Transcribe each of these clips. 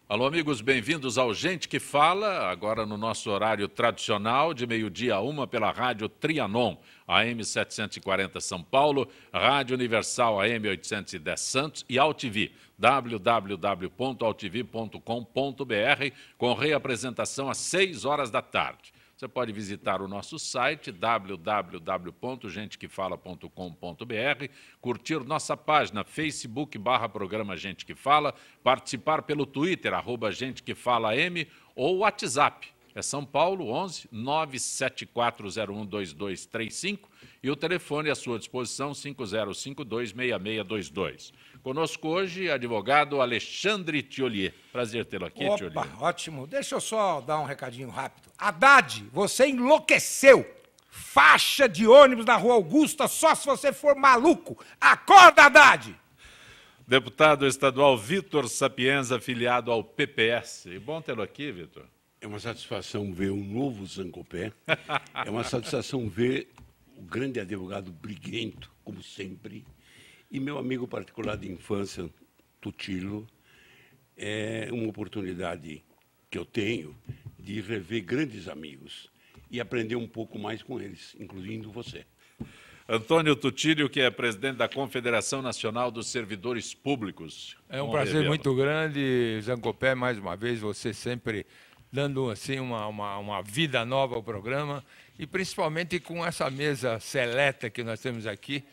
Alô, amigos, bem-vindos ao Gente que Fala, agora no nosso horário tradicional, de meio-dia a 1 pela Rádio Trianon, AM 740 São Paulo, Rádio Universal AM 810 Santos e AltV, www.altv.com.br, com reapresentação às 6 horas da tarde. Você pode visitar o nosso site, www.gentequefala.com.br, curtir nossa página, Facebook/Programa Gente que Fala, participar pelo Twitter, @GenteQueFalaM, ou WhatsApp. É São Paulo, 11 974012235, e o telefone à sua disposição, 5052-6622. Conosco hoje, advogado Alexandre Thiollier. Prazer tê-lo aqui, Thiollier. Opa, ótimo. Deixa eu só dar um recadinho rápido. Haddad, você enlouqueceu. Faixa de ônibus na Rua Augusta só se você for maluco. Acorda, Haddad! Deputado estadual Vitor Sapienza, afiliado ao PPS. E bom tê-lo aqui, Vitor. É uma satisfação ver um novo Zancopé. É uma satisfação ver o grande advogado briguento, como sempre. E meu amigo particular de infância, Tutilo. É uma oportunidade que eu tenho de rever grandes amigos e aprender um pouco mais com eles, incluindo você. Antônio Tutílio, que é presidente da Confederação Nacional dos Servidores Públicos. É um prazer muito grande, Zancopé, mais uma vez, você sempre dando assim uma vida nova ao programa, e principalmente com essa mesa seleta que nós temos aqui,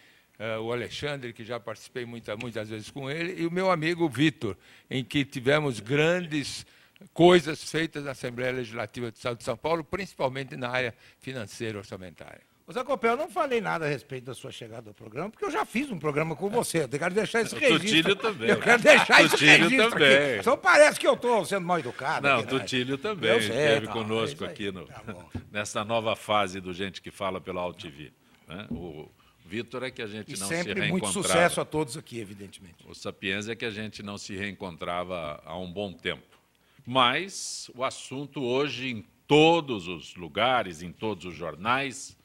o Alexandre, que já participei muitas vezes com ele, e o meu amigo Vitor, em que tivemos grandes coisas feitas na Assembleia Legislativa do Estado de São Paulo, principalmente na área financeira orçamentária. Zé Copé, eu não falei nada a respeito da sua chegada ao programa, porque eu já fiz um programa com você. Eu quero deixar esse registro. Tutílio também. Eu quero deixar esse Tutílio registro também. aqui. Então parece que eu estou sendo mal educado. Não, aqui, Tutílio também Eu sei, esteve tá, conosco é isso aqui aí. no, Tá bom. nessa nova fase do Gente que Fala pela AltV. Né? O Vitor é que a gente E não se sempre reencontrava. muito sucesso a todos aqui, evidentemente. O Sapienza é que a gente não se reencontrava há um bom tempo. Mas o assunto hoje, em todos os lugares, em todos os jornais,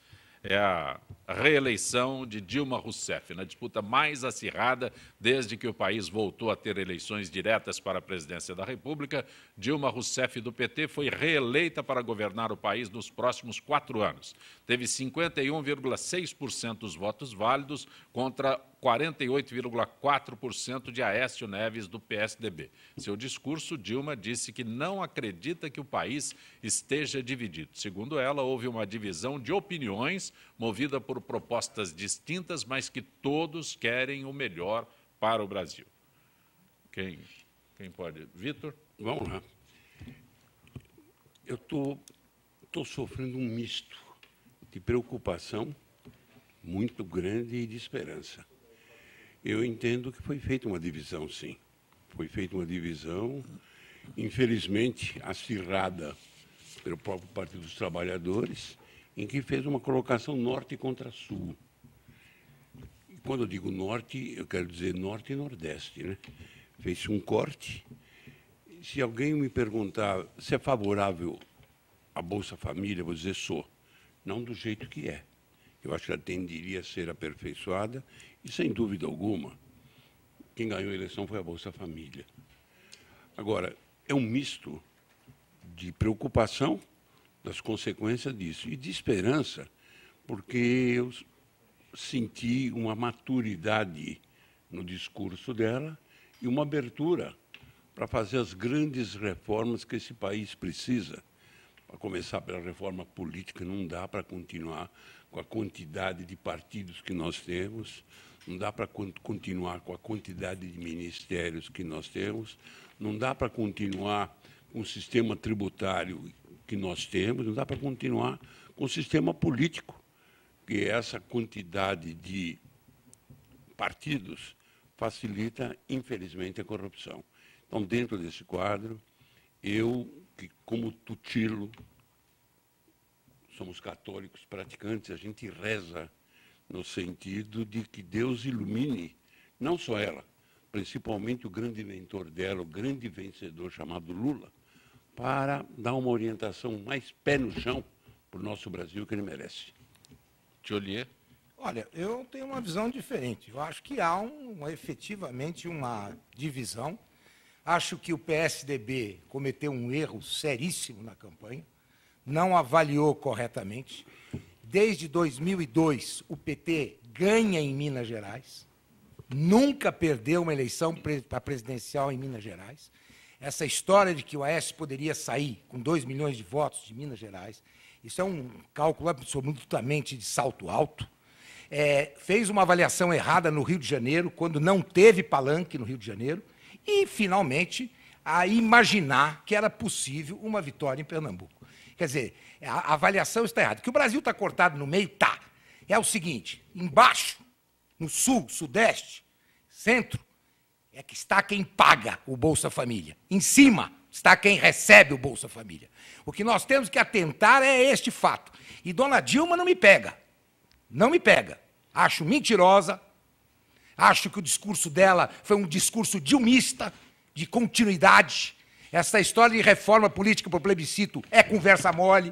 é a reeleição de Dilma Rousseff, na disputa mais acirrada desde que o país voltou a ter eleições diretas para a presidência da República. Dilma Rousseff, do PT, foi reeleita para governar o país nos próximos 4 anos. Teve 51,6% dos votos válidos contra 48,4% de Aécio Neves, do PSDB. Seu discurso, Dilma disse que não acredita que o país esteja dividido. Segundo ela, houve uma divisão de opiniões movida por propostas distintas, mas que todos querem o melhor para o Brasil. Quem pode? Vitor? Vamos lá. Eu estou sofrendo um misto de preocupação muito grande e de esperança. Eu entendo que foi feita uma divisão, sim. Foi feita uma divisão, infelizmente, acirrada pelo próprio Partido dos Trabalhadores, em que fez uma colocação norte contra sul. E quando eu digo norte, eu quero dizer norte e nordeste, né? Fez um corte. Se alguém me perguntar se é favorável à Bolsa Família, eu vou dizer sou. Não do jeito que é. Eu acho que ela tenderia a ser aperfeiçoada e, sem dúvida alguma, quem ganhou a eleição foi a Bolsa Família. Agora, é um misto de preocupação das consequências disso e de esperança, porque eu senti uma maturidade no discurso dela e uma abertura para fazer as grandes reformas que esse país precisa. Para começar pela reforma política, não dá para continuar com a quantidade de partidos que nós temos, não dá para continuar com a quantidade de ministérios que nós temos, não dá para continuar com o sistema tributário que nós temos, não dá para continuar com o sistema político, que essa quantidade de partidos facilita, infelizmente, a corrupção. Então, dentro desse quadro, eu, que como Tutilo, somos católicos praticantes, a gente reza no sentido de que Deus ilumine, não só ela, principalmente o grande mentor dela, o grande vencedor chamado Lula, para dar uma orientação mais pé no chão para o nosso Brasil que ele merece. Thiollier? Olha, eu tenho uma visão diferente. Eu acho que há efetivamente uma divisão. Acho que o PSDB cometeu um erro seríssimo na campanha, não avaliou corretamente. Desde 2002, o PT ganha em Minas Gerais, nunca perdeu uma eleição para presidencial em Minas Gerais. Essa história de que o Aécio poderia sair com 2 milhões de votos de Minas Gerais, isso é um cálculo absolutamente de salto alto. Fez uma avaliação errada no Rio de Janeiro, quando não teve palanque no Rio de Janeiro, e, finalmente, a imaginar que era possível uma vitória em Pernambuco. Quer dizer, a avaliação está errada. Que o Brasil está cortado no meio, tá. É o seguinte, embaixo, no sul, sudeste, centro, é que está quem paga o Bolsa Família. Em cima está quem recebe o Bolsa Família. O que nós temos que atentar é este fato. E dona Dilma não me pega. Não me pega. Acho mentirosa. Acho que o discurso dela foi um discurso dilmista, de continuidade. Essa história de reforma política por plebiscito é conversa mole.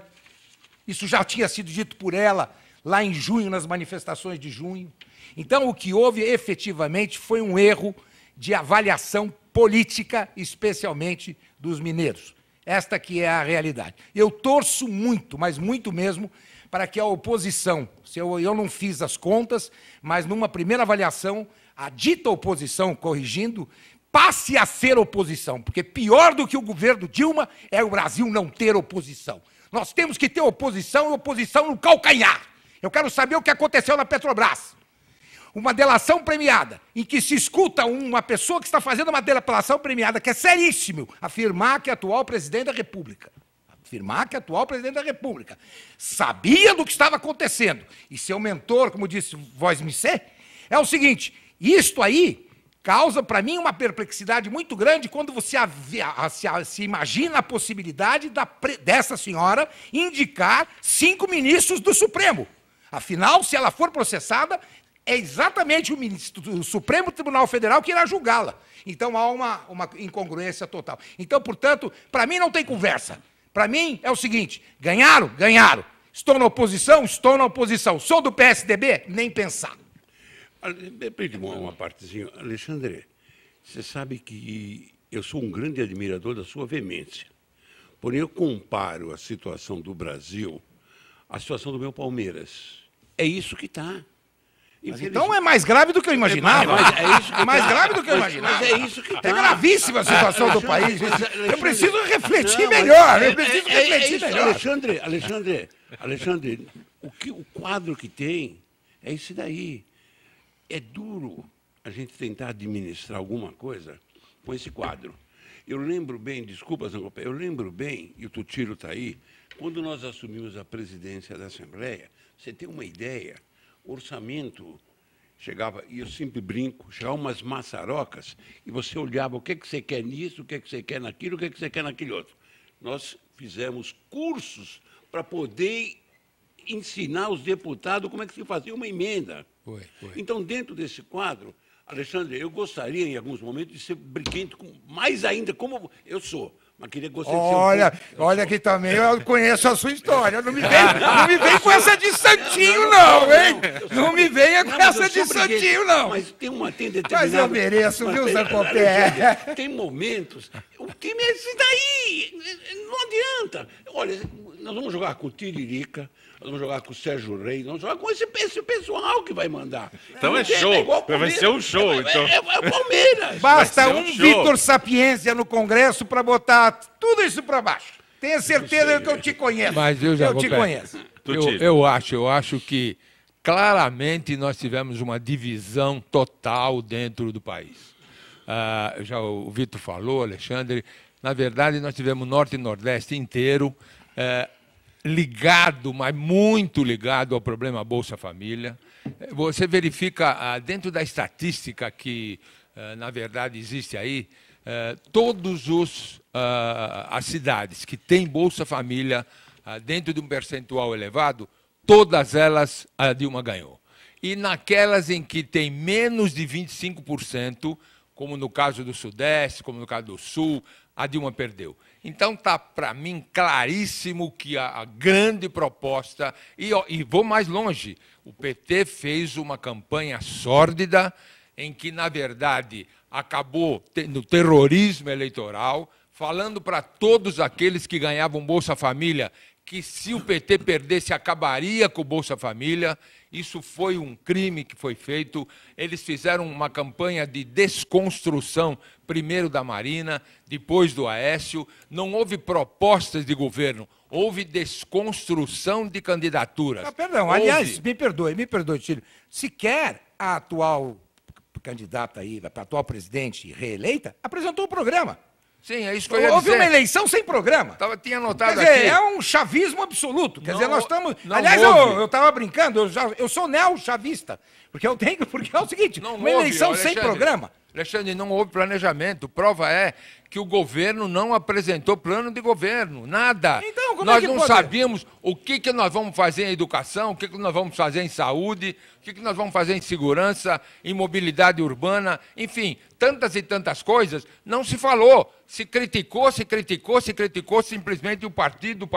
Isso já tinha sido dito por ela lá em junho, nas manifestações de junho. Então, o que houve efetivamente foi um erro de avaliação política, especialmente dos mineiros. Esta que é a realidade. Eu torço muito, mas muito mesmo, para que a oposição, eu não fiz as contas, mas numa primeira avaliação, a dita oposição, corrigindo, passe a ser oposição, porque pior do que o governo Dilma é o Brasil não ter oposição. Nós temos que ter oposição e oposição no calcanhar. Eu quero saber o que aconteceu na Petrobras. Uma delação premiada, em que se escuta uma pessoa que está fazendo uma delação premiada, que é seríssimo, afirmar que é atual presidente da República. Afirmar que é atual presidente da República. Sabia do que estava acontecendo. E seu mentor, como disse Voz Missé, é o seguinte, isto aí causa para mim uma perplexidade muito grande quando você se imagina a possibilidade dessa senhora indicar 5 ministros do Supremo. Afinal, se ela for processada, é exatamente o ministro do Supremo Tribunal Federal que irá julgá-la. Então, há uma incongruência total. Então, portanto, para mim não tem conversa. Para mim é o seguinte, ganharam? Ganharam. Estou na oposição? Estou na oposição. Sou do PSDB? Nem pensar. Uma partezinha. Alexandre, você sabe que eu sou um grande admirador da sua veemência. Porém, eu comparo a situação do Brasil à situação do meu Palmeiras. É isso que está. Então é mais grave do que eu imaginava. É mais grave do que eu imaginava. Mas é isso que está. É gravíssima a situação do país. Eu preciso refletir melhor. Eu preciso refletir melhor. Alexandre, o quadro que tem é esse daí. É duro a gente tentar administrar alguma coisa com esse quadro. Eu lembro bem, desculpa, Zangopé, eu lembro bem, e o Tutilo está aí, quando nós assumimos a presidência da Assembleia, você tem uma ideia, o orçamento chegava, e eu sempre brinco, chegava umas maçarocas, e você olhava o que você quer nisso, o que você quer naquilo, o que você quer naquele outro. Nós fizemos cursos para poder ensinar os deputados como é que se fazia uma emenda. Foi. Então, dentro desse quadro, Alexandre, eu gostaria, em alguns momentos, de ser briguento, mais ainda, como eu sou. Mas queria gostaria de ser olha que também eu conheço a sua história. Não me vem com essa de santinho, não, hein? Não me venha com essa de santinho, não. Mas tem determinado... Mas eu mereço, viu, Zé Copé? Tem momentos... O time é esse daí. Não adianta. Olha, nós vamos jogar com o Tiririca, nós vamos jogar com o Sérgio Reis, nós vamos jogar com esse pessoal que vai mandar. Então é show. Vai ser um show, então. É o Palmeiras. Basta um Vitor Sapiência no Congresso para botar tudo isso para baixo. Tenha certeza que eu te conheço. Mas eu te conheço. Eu acho que claramente nós tivemos uma divisão total dentro do país. Já o Vitor falou, Alexandre, na verdade nós tivemos Norte e Nordeste inteiro ligado, mas muito ligado ao problema Bolsa Família. Você verifica dentro da estatística que, na verdade, existe aí, todas as cidades que têm Bolsa Família dentro de um percentual elevado, todas elas a Dilma ganhou. E naquelas em que tem menos de 25%, como no caso do Sudeste, como no caso do Sul, a Dilma perdeu. Então está, para mim, claríssimo que a grande proposta... E vou mais longe, o PT fez uma campanha sórdida em que, na verdade, acabou tendo terrorismo eleitoral, falando para todos aqueles que ganhavam Bolsa Família que, se o PT perdesse, acabaria com o Bolsa Família. Isso foi um crime que foi feito. Eles fizeram uma campanha de desconstrução, primeiro da Marina, depois do Aécio. Não houve propostas de governo, houve desconstrução de candidaturas. Perdão, aliás, me perdoe, Tílio. Sequer a atual candidata aí, a atual presidente reeleita, apresentou o programa. Sim, é isso que eu ia Houve dizer. uma eleição sem programa. Tinha anotado Quer dizer, aqui. é um chavismo absoluto. Quer dizer, nós estamos... não Aliás, houve. eu estava brincando, eu sou neo-chavista. Porque é o seguinte, Não uma houve, eleição sem Alexandre. programa. Alexandre, não houve planejamento. Prova é que o governo não apresentou plano de governo, nada. Então, como nós é que não pode? sabíamos o que nós vamos fazer em educação, o que nós vamos fazer em saúde, o que nós vamos fazer em segurança, em mobilidade urbana, enfim, tantas e tantas coisas, não se falou. Se criticou simplesmente o partido.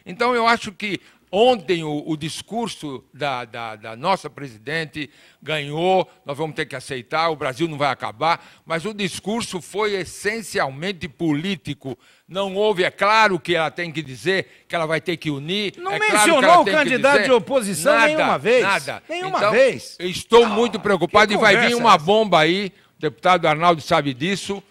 Então, eu acho que ontem o discurso da nossa presidente ganhou, nós vamos ter que aceitar, o Brasil não vai acabar, mas o discurso foi essencialmente político. Não houve, é claro que ela tem que dizer que ela vai ter que unir. Não claro mencionou o candidato de oposição nenhuma vez. Nada. Nenhuma então, vez. Eu estou muito preocupado que e vai vir conversa uma é essa? bomba aí, o deputado Arnaldo sabe disso,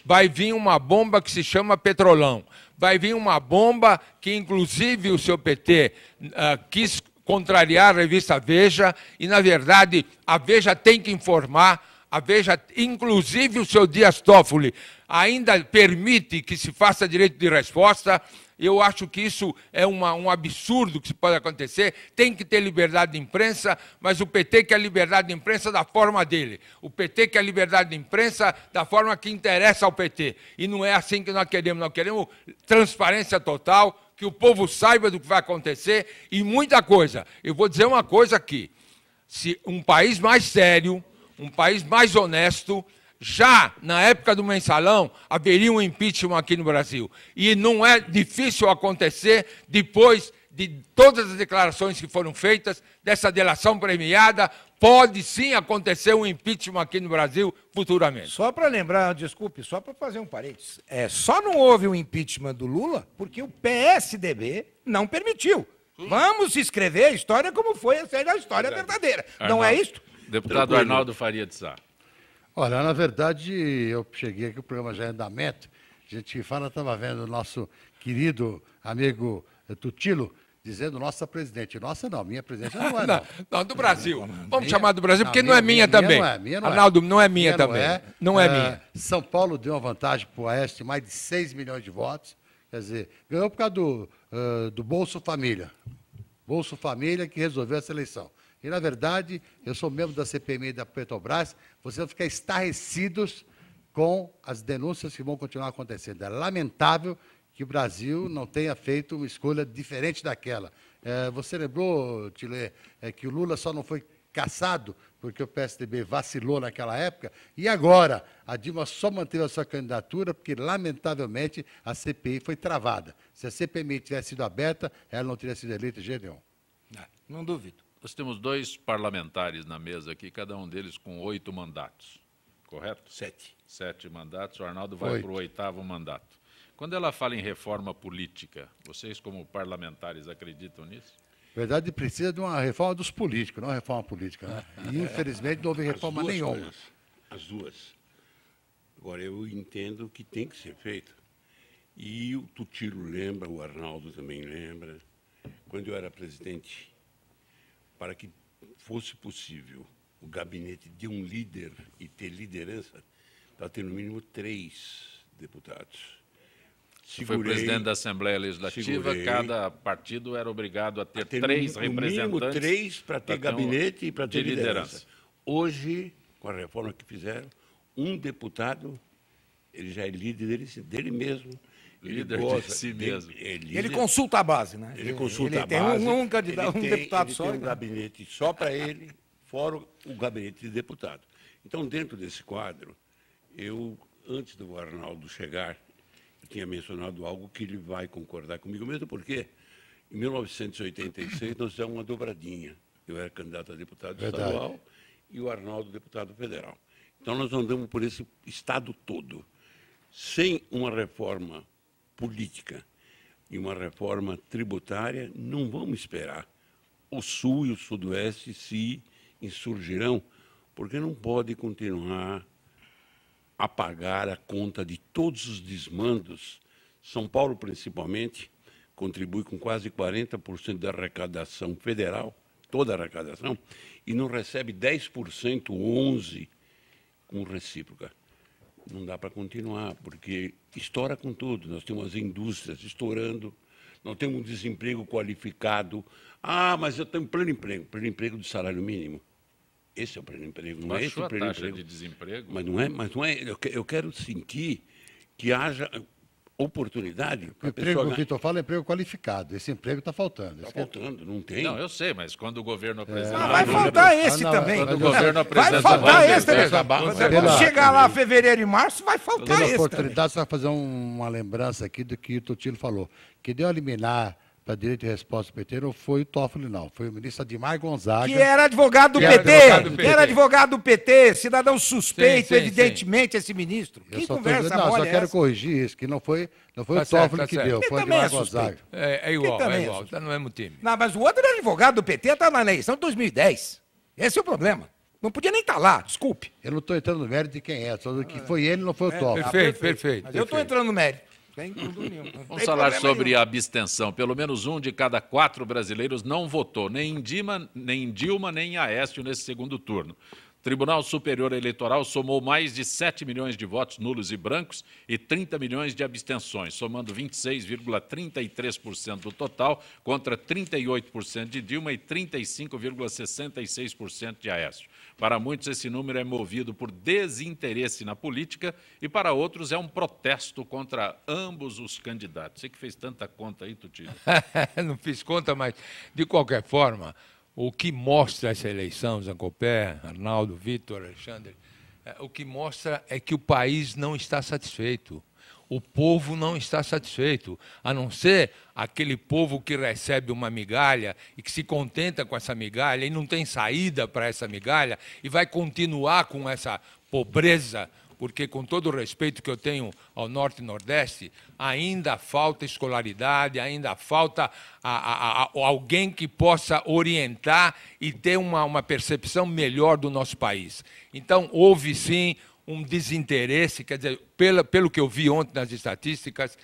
vai vir uma bomba que se chama Petrolão. Vai vir uma bomba que, inclusive, o seu PT quis contrariar a revista Veja, e, na verdade, a Veja tem que informar, a Veja, inclusive o seu Dias Toffoli, ainda permite que se faça direito de resposta. Eu acho que isso é um absurdo que pode acontecer. Tem que ter liberdade de imprensa, mas o PT quer liberdade de imprensa da forma dele. O PT quer liberdade de imprensa da forma que interessa ao PT. E não é assim que nós queremos. Nós queremos transparência total, que o povo saiba do que vai acontecer e muita coisa. Eu vou dizer uma coisa aqui. Se um país mais sério, um país mais honesto, já na época do mensalão, haveria um impeachment aqui no Brasil. E não é difícil acontecer depois de todas as declarações que foram feitas, dessa delação premiada, pode sim acontecer um impeachment aqui no Brasil futuramente. Só para lembrar, desculpe, só para fazer um parênteses. Só não houve o impeachment do Lula porque o PSDB não permitiu. Vamos escrever a história como foi a história verdadeira. Não é isso? Deputado Arnaldo Faria de Sá. Olha, na verdade, eu cheguei aqui, o programa já é em andamento. A gente fala, estava vendo o nosso querido amigo Tutilo dizendo nossa presidente. Nossa não, minha presidente não é, não. Não, do Brasil. Vamos Minha- chamar do Brasil, porque não, não é minha também. Não é, minha não é. Arnaldo, não é minha Minha também. Não é minha. São Paulo deu uma vantagem para o Oeste, mais de 6 milhões de votos. Quer dizer, ganhou por causa do Bolsa Família. Bolsa Família que resolveu essa eleição. E, na verdade, eu sou membro da CPMI da Petrobras, vocês vão ficar estarrecidos com as denúncias que vão continuar acontecendo. É lamentável que o Brasil não tenha feito uma escolha diferente daquela. Você lembrou, Tilê, que o Lula só não foi cassado porque o PSDB vacilou naquela época, e agora a Dilma só manteve a sua candidatura porque, lamentavelmente, a CPI foi travada. Se a CPMI tivesse sido aberta, ela não teria sido eleita de jeito nenhum. Não duvido. Nós temos 2 parlamentares na mesa aqui, cada um deles com 8 mandatos, correto? 7 mandatos, o Arnaldo vai para o 8º mandato. Quando ela fala em reforma política, vocês como parlamentares acreditam nisso? Na verdade, precisa de uma reforma dos políticos, não uma reforma política. Né? E, infelizmente, não houve reforma nenhuma. As duas. Agora, eu entendo que tem que ser feito. E o Tutilo lembra, o Arnaldo também lembra, quando eu era presidente, para que fosse possível o gabinete de um líder e ter liderança, para ter no mínimo 3 deputados. Foi presidente da Assembleia Legislativa, cada partido era obrigado a ter 3 no representantes. mínimo 3 para ter gabinete e para ter de liderança. Hoje, com a reforma que fizeram, um deputado, ele já é líder dele mesmo. Líder de si mesmo. Ele consulta a base, né? Ele consulta a tem base. um candidato, Ele deputado ele só. tem um né? gabinete só para ele, fora o gabinete de deputado. Então, dentro desse quadro, eu, antes do Arnaldo chegar, eu tinha mencionado algo que ele vai concordar comigo, mesmo porque, em 1986, nós fizemos uma dobradinha. Eu era candidato a deputado estadual e o Arnaldo, deputado federal. Então, nós andamos por esse estado todo. Sem uma reforma política e uma reforma tributária, não vamos esperar. O Sul e o Sudoeste se insurgirão, porque não pode continuar a pagar a conta de todos os desmandos. São Paulo, principalmente, contribui com quase 40% da arrecadação federal, toda a arrecadação, e não recebe 10%, 11% com recíproca. Não dá para continuar, porque estoura com tudo. Nós temos as indústrias estourando, nós temos um desemprego qualificado. Ah, mas eu tenho pleno emprego de salário mínimo. Esse é o pleno emprego, não é esse o pleno emprego. De desemprego? Mas não é. Eu quero sentir que haja oportunidade. O emprego que o Vitor fala é emprego qualificado. Esse emprego está faltando. Está faltando, não tem. Não, eu sei, mas quando o governo apresenta... Vai faltar esse também. Quando o governo apresenta... Vai faltar esse também. Quando Quando chegar lá fevereiro e março, vai faltar Pela esse oportunidade, você vai fazer uma lembrança aqui do que o Totilo falou. Que deu a liminar para direito de resposta do PT não foi o Toffoli, não. Foi o ministro Admar Gonzaga. Que era advogado do PT. Que era advogado do PT. Cidadão suspeito, evidentemente, esse ministro. Que conversa Não, mole só é quero essa? corrigir isso, que não foi o certo, Toffoli que certo. deu, Ele foi o também Admar é suspeito. Gonzaga. É igual, também é é igual. suspeito. Tá no mesmo time. Não, mas o outro era advogado do PT, está na eleição de 2010. Esse é o problema. Não podia nem estar lá, desculpe. Eu não estou entrando no mérito de quem é, só do que foi ele, não foi o Toffoli. Perfeito. Mas eu estou entrando no mérito. Tem tudo nenhum. Não Vamos tem falar problema sobre nenhum. a abstenção. Pelo menos 1 de cada 4 brasileiros não votou, nem em Dilma, nem em Aécio nesse segundo turno. O Tribunal Superior Eleitoral somou mais de 7 milhões de votos nulos e brancos e 30 milhões de abstenções, somando 26,33% do total, contra 38% de Dilma e 35,66% de Aécio. Para muitos, esse número é movido por desinteresse na política e, para outros, é um protesto contra ambos os candidatos. Você que fez tanta conta aí, Tutinho. Não fiz conta, mas, de qualquer forma, o que mostra essa eleição, Zancopé, Arnaldo, Vitor, Alexandre, o que mostra é que o país não está satisfeito. O povo não está satisfeito, a não ser aquele povo que recebe uma migalha e que se contenta com essa migalha e não tem saída para essa migalha e vai continuar com essa pobreza, porque, com todo o respeito que eu tenho ao Norte e Nordeste, ainda falta escolaridade, ainda falta alguém que possa orientar e ter uma percepção melhor do nosso país. Então, houve, sim, um desinteresse, quer dizer, pelo que eu vi ontem nas estatísticas,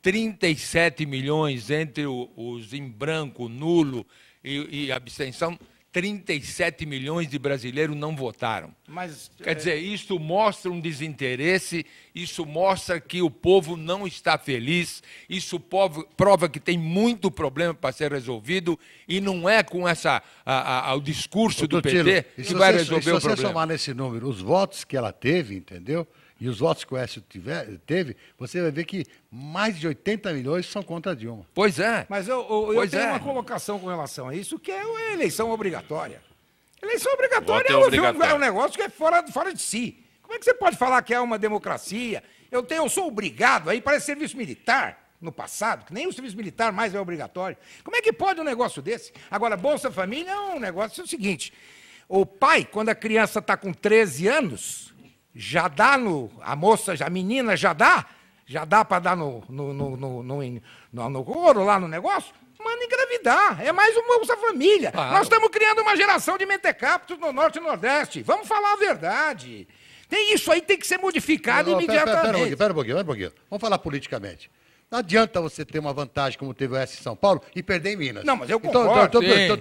37 milhões entre os em branco, nulo e abstenção, 37 milhões de brasileiros não votaram. Mas, quer dizer, isso mostra um desinteresse, isso mostra que o povo não está feliz, isso prova que tem muito problema para ser resolvido e não é com o discurso do PT que vai resolver o problema. Se você somar nesse número os votos que ela teve, entendeu? E os votos que o Aécio teve, você vai ver que mais de 80 milhões são contra a Dilma. Pois é. Mas eu tenho uma colocação com relação a isso, que é a eleição obrigatória. Eleição obrigatória é um negócio que é fora de si. Como é que você pode falar que é uma democracia? Eu sou obrigado, aí parece serviço militar no passado, que nem o serviço militar mais é obrigatório. Como é que pode um negócio desse? Agora, Bolsa Família é um negócio seguinte. O pai, quando a criança está com 13 anos... já dá a menina já dá para dar no ouro lá no negócio, manda engravidar, é mais uma Bolsa Família. Claro. Nós estamos criando uma geração de mentecaptos no Norte e Nordeste, vamos falar a verdade. Isso aí tem que ser modificado imediatamente. Pera um pouquinho. Vamos falar politicamente. Não adianta você ter uma vantagem como teve o S em São Paulo e perder em Minas. Não, mas eu concordo. Tudo bem. Não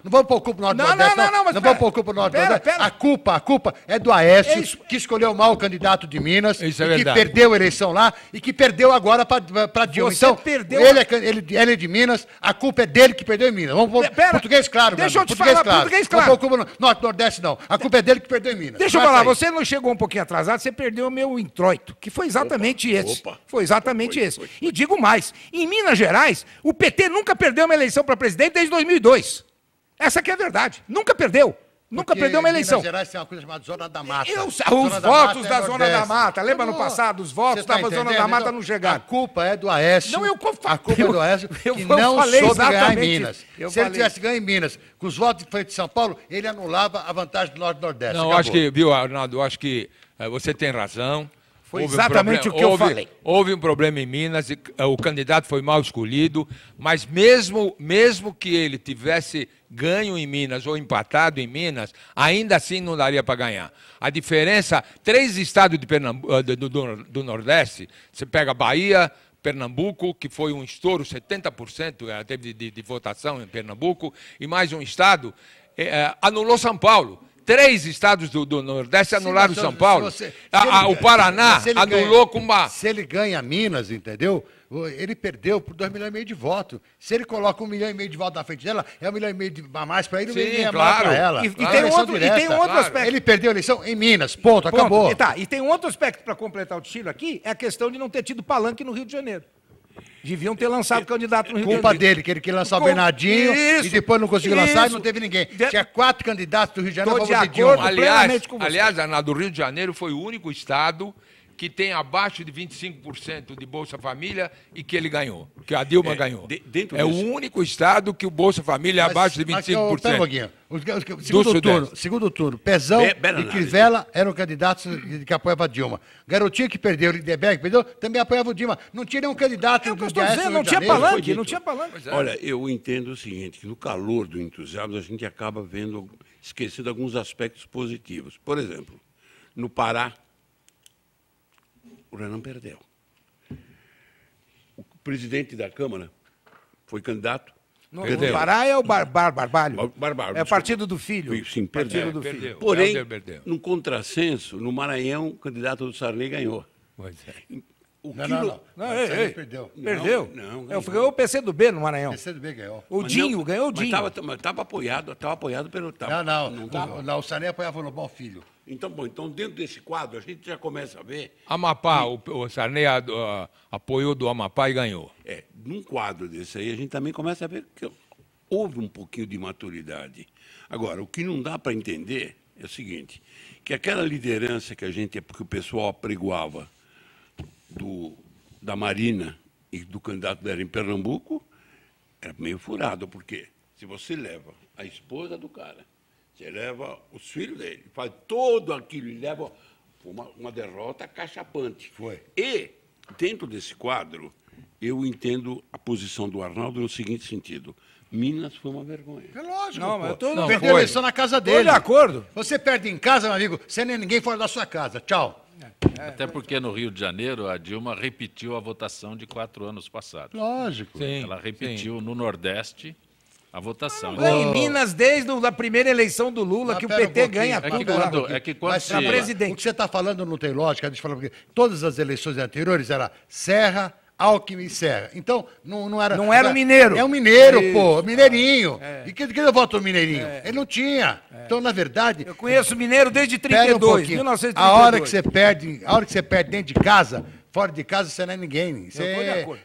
vamos pôr culpa no Norte e Nordeste. Não vamos pôr culpa no Norte e Nordeste. A culpa é do Aécio, que escolheu mal o candidato de Minas, isso é que verdade. perdeu a eleição lá e que perdeu agora para Dilma. Você perdeu... Ele é de Minas, a culpa é dele que perdeu em Minas. Vamos pôr português claro. Deixa eu te falar, português claro. Não vamos pôr culpa no Norte e Nordeste, não. A culpa é dele que perdeu em Minas. Deixa eu falar, você não chegou um pouquinho atrasado, você perdeu o meu introito, que foi exatamente esse. Foi exatamente esse. E digo mais, em Minas Gerais, o PT nunca perdeu uma eleição para presidente desde 2002. Essa que é a verdade. Nunca perdeu. Nunca perdeu uma eleição. Minas Gerais tem uma coisa chamada Zona da Mata. Os votos da Zona da Mata, lembra no passado? Os votos da Zona da Mata não chegaram. A culpa é do Aécio. Não, a culpa é do Aécio que não soube ganhar em Minas. Se ele tivesse ganho em Minas, com os votos de frente de São Paulo, ele anulava a vantagem do Norte e Nordeste. Não, acho que, viu, Arnaldo, eu acho que você tem razão. Foi exatamente o que eu falei. Houve um problema em Minas, e o candidato foi mal escolhido, mas mesmo que ele tivesse ganho em Minas ou empatado em Minas, ainda assim não daria para ganhar. A diferença, 3 estados de do Nordeste, você pega Bahia, Pernambuco, que foi um estouro, 70% teve de votação em Pernambuco, e mais um estado, anulou São Paulo. 3 estados do Nordeste anularam São Paulo. O Paraná anulou com uma... Se ele ganha Minas, entendeu? Ele perdeu por 2,5 milhões de votos. Se ele coloca 1,5 milhão de votos na frente dela, é 1,5 milhão a mais para ele, 1,5 milhão mais para ela. E tem um outro aspecto. Ele perdeu a eleição em Minas, ponto. Acabou. E tem um outro aspecto para completar o tiro aqui, é a questão de não ter tido palanque no Rio de Janeiro. Deviam ter lançado candidato no Rio de Janeiro. Culpa dele, que ele queria lançar o Bernardinho e depois não conseguiu lançar e não teve ninguém. Tinha 4 candidatos do Rio de Janeiro para votar de uma. Aliás, Arnaldo, o Rio de Janeiro foi o único estado que tem abaixo de 25% de Bolsa Família e que ele ganhou, que a Dilma ganhou. O único estado que o Bolsa Família é abaixo de 25%. Segundo turno, Pezão e Crivella eram candidatos que apoiavam a Dilma. Garotinho que perdeu, Lindeberg perdeu, também apoiava o Dilma. Não tinha nenhum candidato. Não tinha palanque, não tinha palanque. Olha, eu entendo o seguinte, que no calor do entusiasmo a gente acaba esquecendo alguns aspectos positivos. Por exemplo, no Pará, o Renan perdeu. O presidente da Câmara foi candidato. No Pará é o Barbalho. É o partido do filho. Sim, perdeu. Porém, no contrassenso, no Maranhão, o candidato do Sarney ganhou. Ele perdeu. Perdeu? Ganhou o PCdoB no Maranhão. O PCdoB ganhou. O Dinho, ganhou o Dinho. Mas estava apoiado pelo... Não, o Sarney apoiava o Lobão Filho. Então, bom, dentro desse quadro, a gente já começa a ver... Amapá, o Sarney apoiou do Amapá e ganhou. Num quadro desse aí, a gente também começa a ver que houve um pouquinho de maturidade. Agora, o que não dá para entender é o seguinte, que aquela liderança que o pessoal apregoava da Marina e do candidato dela em Pernambuco, era meio furado, porque se você leva a esposa do cara, você leva os filhos dele, faz todo aquilo e leva uma derrota cachapante. Foi. E, dentro desse quadro, eu entendo a posição do Arnaldo no seguinte sentido. Minas foi uma vergonha. É lógico. Perdeu a eleição na casa dele. Estou de acordo. Você perde em casa, meu amigo, você nem ninguém fora da sua casa. Tchau. Até porque no Rio de Janeiro a Dilma repetiu a votação de 4 anos passados. Lógico. Sim, ela repetiu no Nordeste a votação. Em Minas, desde a primeira eleição do Lula, que o PT ganha tudo. É que quando se... O que você está falando não tem lógica, deixa eu falar, porque todas as eleições anteriores era Serra, Alckmin e Serra. Então, não era... Não era um mineiro. É um mineiro, pô, mineirinho. E que eu voto no mineirinho? Ele não tinha. Então, na verdade... Eu conheço mineiro desde 32, 1932. A hora que você perde dentro de casa... Fora de casa você não é ninguém. Você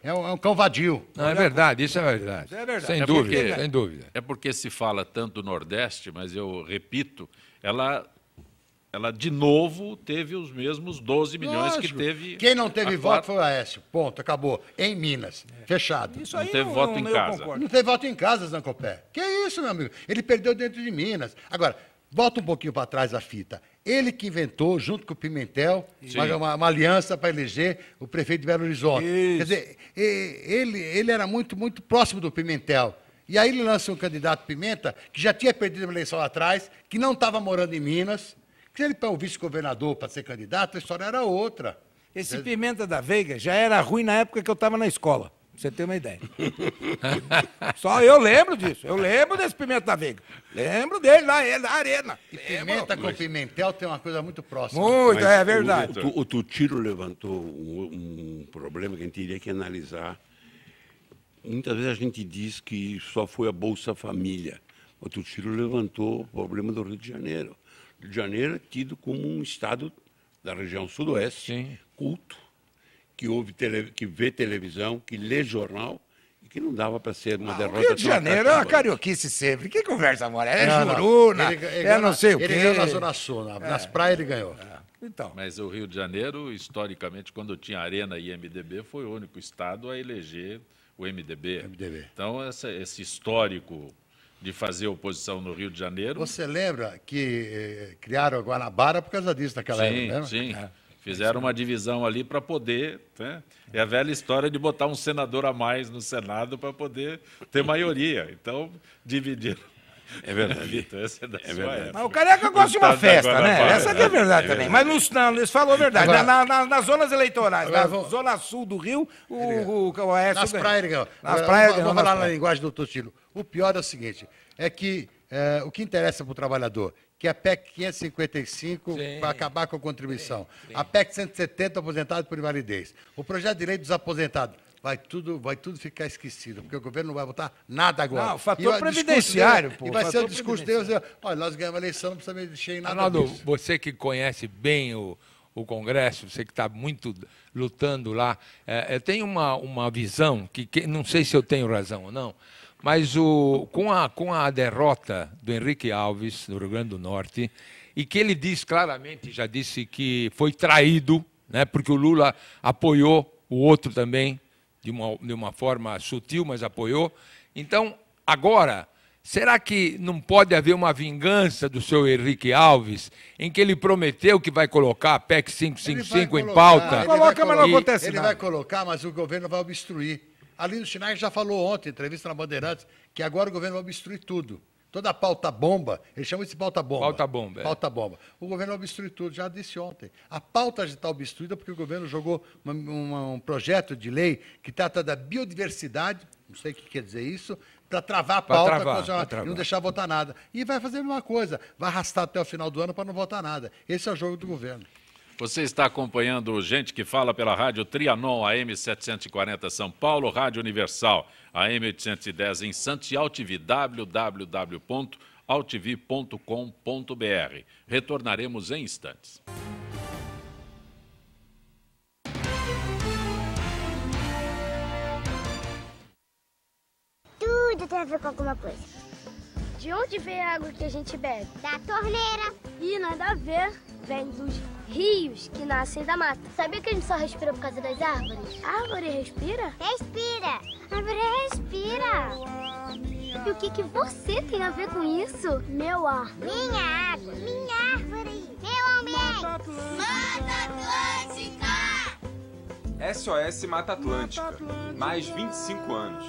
é um cão vadio. Não, é verdade, isso é verdade. Isso é verdade. Sem dúvida, sem dúvida. É porque se fala tanto do Nordeste, mas eu repito, ela de novo teve os mesmos 12 milhões que teve... Quem não teve voto foi o Aécio. Ponto, acabou. Em Minas. Fechado. Isso aí não teve voto em casa. Não teve voto em casa, Zancopé. Que isso, meu amigo? Ele perdeu dentro de Minas. Agora, volta um pouquinho para trás a fita. Ele que inventou, junto com o Pimentel, uma aliança para eleger o prefeito de Belo Horizonte. Isso. Quer dizer, ele era muito, muito próximo do Pimentel. E aí ele lança um candidato Pimenta, que já tinha perdido uma eleição atrás, que não estava morando em Minas. Se ele para o vice-governador para ser candidato, a história era outra. Esse Pimenta da Veiga já era ruim na época que eu estava na escola. Pra você ter uma ideia. Só eu lembro disso. Eu lembro desse Pimenta da Veiga. Lembro dele na arena. E Pimenta com Pimentel tem uma coisa muito próxima. Muito, é verdade. O Tutiro levantou um problema que a gente teria que analisar. Muitas vezes a gente diz que só foi a Bolsa Família. O Tutiro levantou o problema do Rio de Janeiro. O Rio de Janeiro é tido como um estado da região sudoeste, culto, que vê televisão, que lê jornal e que não dava para ser uma O derrota Rio de tão Janeiro é uma atrativa. carioquice sempre. Que conversa, mora? É Não. Juruna, Ele é não sei o quê. Ele ganhou na Zona Sul, nas praias ele ganhou. Então, Mas o Rio de Janeiro, historicamente, quando tinha Arena e MDB, foi o único estado a eleger o MDB. MDB. Então, esse histórico de fazer oposição no Rio de Janeiro... Você lembra que criaram a Guanabara por causa disso naquela época, lembra? Sim. Fizeram uma divisão ali para poder... Né? É a velha história de botar um senador a mais no Senado para poder ter maioria. Então, dividiram. É verdade. Vitor, essa é da sua verdade. época. mas o Careca gosta de uma Estado da festa, né? Guanabara, Essa que é verdade também. Mas eles falou a verdade. Agora- Nas zonas eleitorais, Agora na vou- zona sul do Rio, o Oeste Nas ganhou. praias ele ganhou. Nas Agora, praias vou ganhou, falar nas na praias. linguagem do Tostilo. O pior é o seguinte, é que o que interessa para o trabalhador, que a PEC 555 Sim. vai acabar com a contribuição, a PEC 170 aposentado por invalidez, o projeto de lei dos aposentados, vai tudo ficar esquecido, porque o governo não vai votar nada agora. Não, o fator E o discurso previdenciário, dele- pô, E vai ser o fator discurso dele, dizer, olha, nós ganhamos a eleição, não precisa mexer em nada Arnaldo, disso. você que conhece bem o Congresso, você que está muito lutando lá, eu tenho uma visão, que não sei se eu tenho razão ou não, mas com a derrota do Henrique Alves, do Rio Grande do Norte, e que ele diz claramente, já disse que foi traído, né, porque o Lula apoiou o outro também, de uma forma sutil, mas apoiou. Então, agora, será que não pode haver uma vingança do seu Henrique Alves, em que ele prometeu que vai colocar a PEC 555 em pauta? ele Coloca, vai mas não colocar. acontece Ele nada. vai colocar, mas o governo vai obstruir. Alino Schneider já falou ontem, em entrevista na Bandeirantes, que agora o governo vai obstruir tudo. Toda a pauta bomba, eles chamam isso de pauta bomba. Pauta bomba, é. Pauta bomba. O governo vai obstruir tudo, já disse ontem. A pauta já está obstruída porque o governo jogou um projeto de lei que trata da biodiversidade, não sei o que quer dizer isso, para travar a Pra pauta travar, constitucional, pra travar. e não deixar votar nada. E vai fazer a mesma coisa, vai arrastar até o final do ano para não votar nada. Esse é o jogo do governo. Você está acompanhando Gente que Fala pela Rádio Trianon, AM 740 São Paulo, Rádio Universal, AM 810 em Santos e AltV, www.altv.com.br. Retornaremos em instantes. Tudo tem a ver com alguma coisa. De onde vem a água que a gente bebe? Da torneira. Ih, nada a ver. Vem dos rios que nascem da mata. Sabia que a gente só respira por causa das árvores? A árvore respira? Respira. A árvore respira. E o que você tem a ver com isso? Meu ar. Minha água. Minha árvore. Meu ambiente. Mata Atlântica. SOS Mata Atlântica. Mais 25 anos.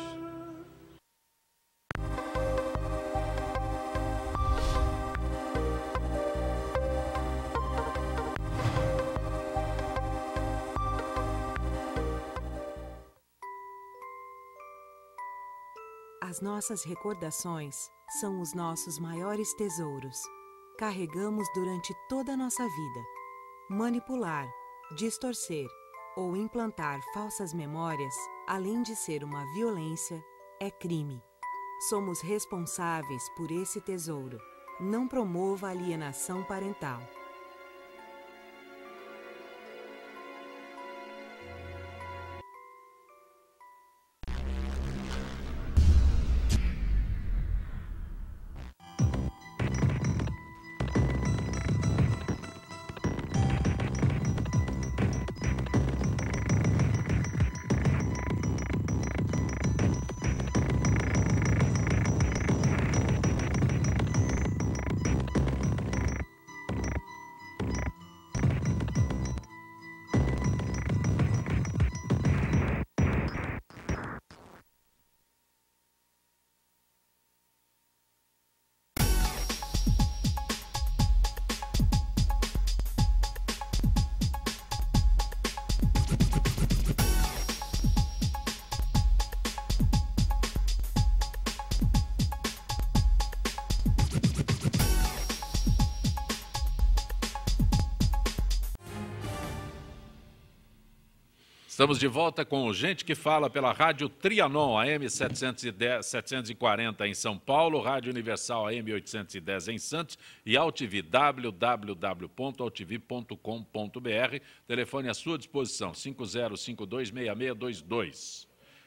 As nossas recordações são os nossos maiores tesouros. Carregamos durante toda a nossa vida. Manipular, distorcer ou implantar falsas memórias, além de ser uma violência, é crime. Somos responsáveis por esse tesouro. Não promova alienação parental. Estamos de volta com Gente que Fala pela Rádio Trianon, AM 740 em São Paulo, Rádio Universal AM 810 em Santos e AltV, www.altv.com.br. Telefone à sua disposição, 50526622.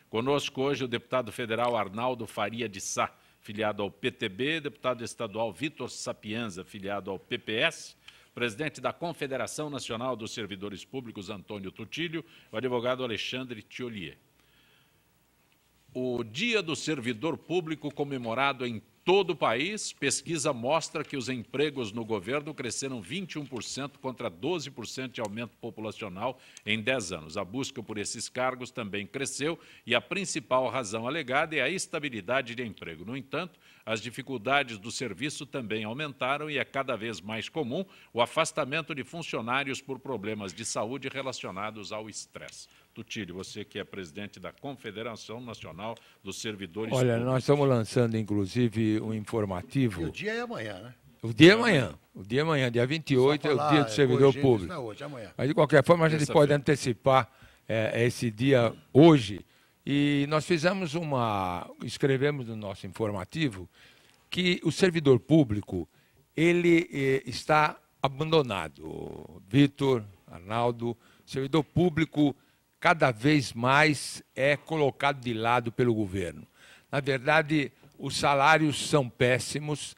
Conosco hoje o deputado federal Arnaldo Faria de Sá, filiado ao PTB, deputado estadual Vitor Sapienza, filiado ao PPS, presidente da Confederação Nacional dos Servidores Públicos, Antônio Tutílio, o advogado Alexandre Thiolier. O Dia do Servidor Público comemorado em todo o país, pesquisa mostra que os empregos no governo cresceram 21% contra 12% de aumento populacional em 10 anos. A busca por esses cargos também cresceu e a principal razão alegada é a estabilidade de emprego. No entanto, as dificuldades do serviço também aumentaram e é cada vez mais comum o afastamento de funcionários por problemas de saúde relacionados ao estresse. Tutílio, você que é presidente da Confederação Nacional dos Servidores Olha, Públicos. nós estamos lançando, inclusive, um informativo. E o dia é amanhã, né? O dia é amanhã. O dia é amanhã, dia 28 é o dia do servidor público. Não é hoje, é amanhã. Mas, de qualquer forma, a gente pode antecipar esse dia hoje. E nós escrevemos no nosso informativo que o servidor público ele está abandonado. Vitor, Arnaldo, servidor público cada vez mais é colocado de lado pelo governo. Na verdade, os salários são péssimos,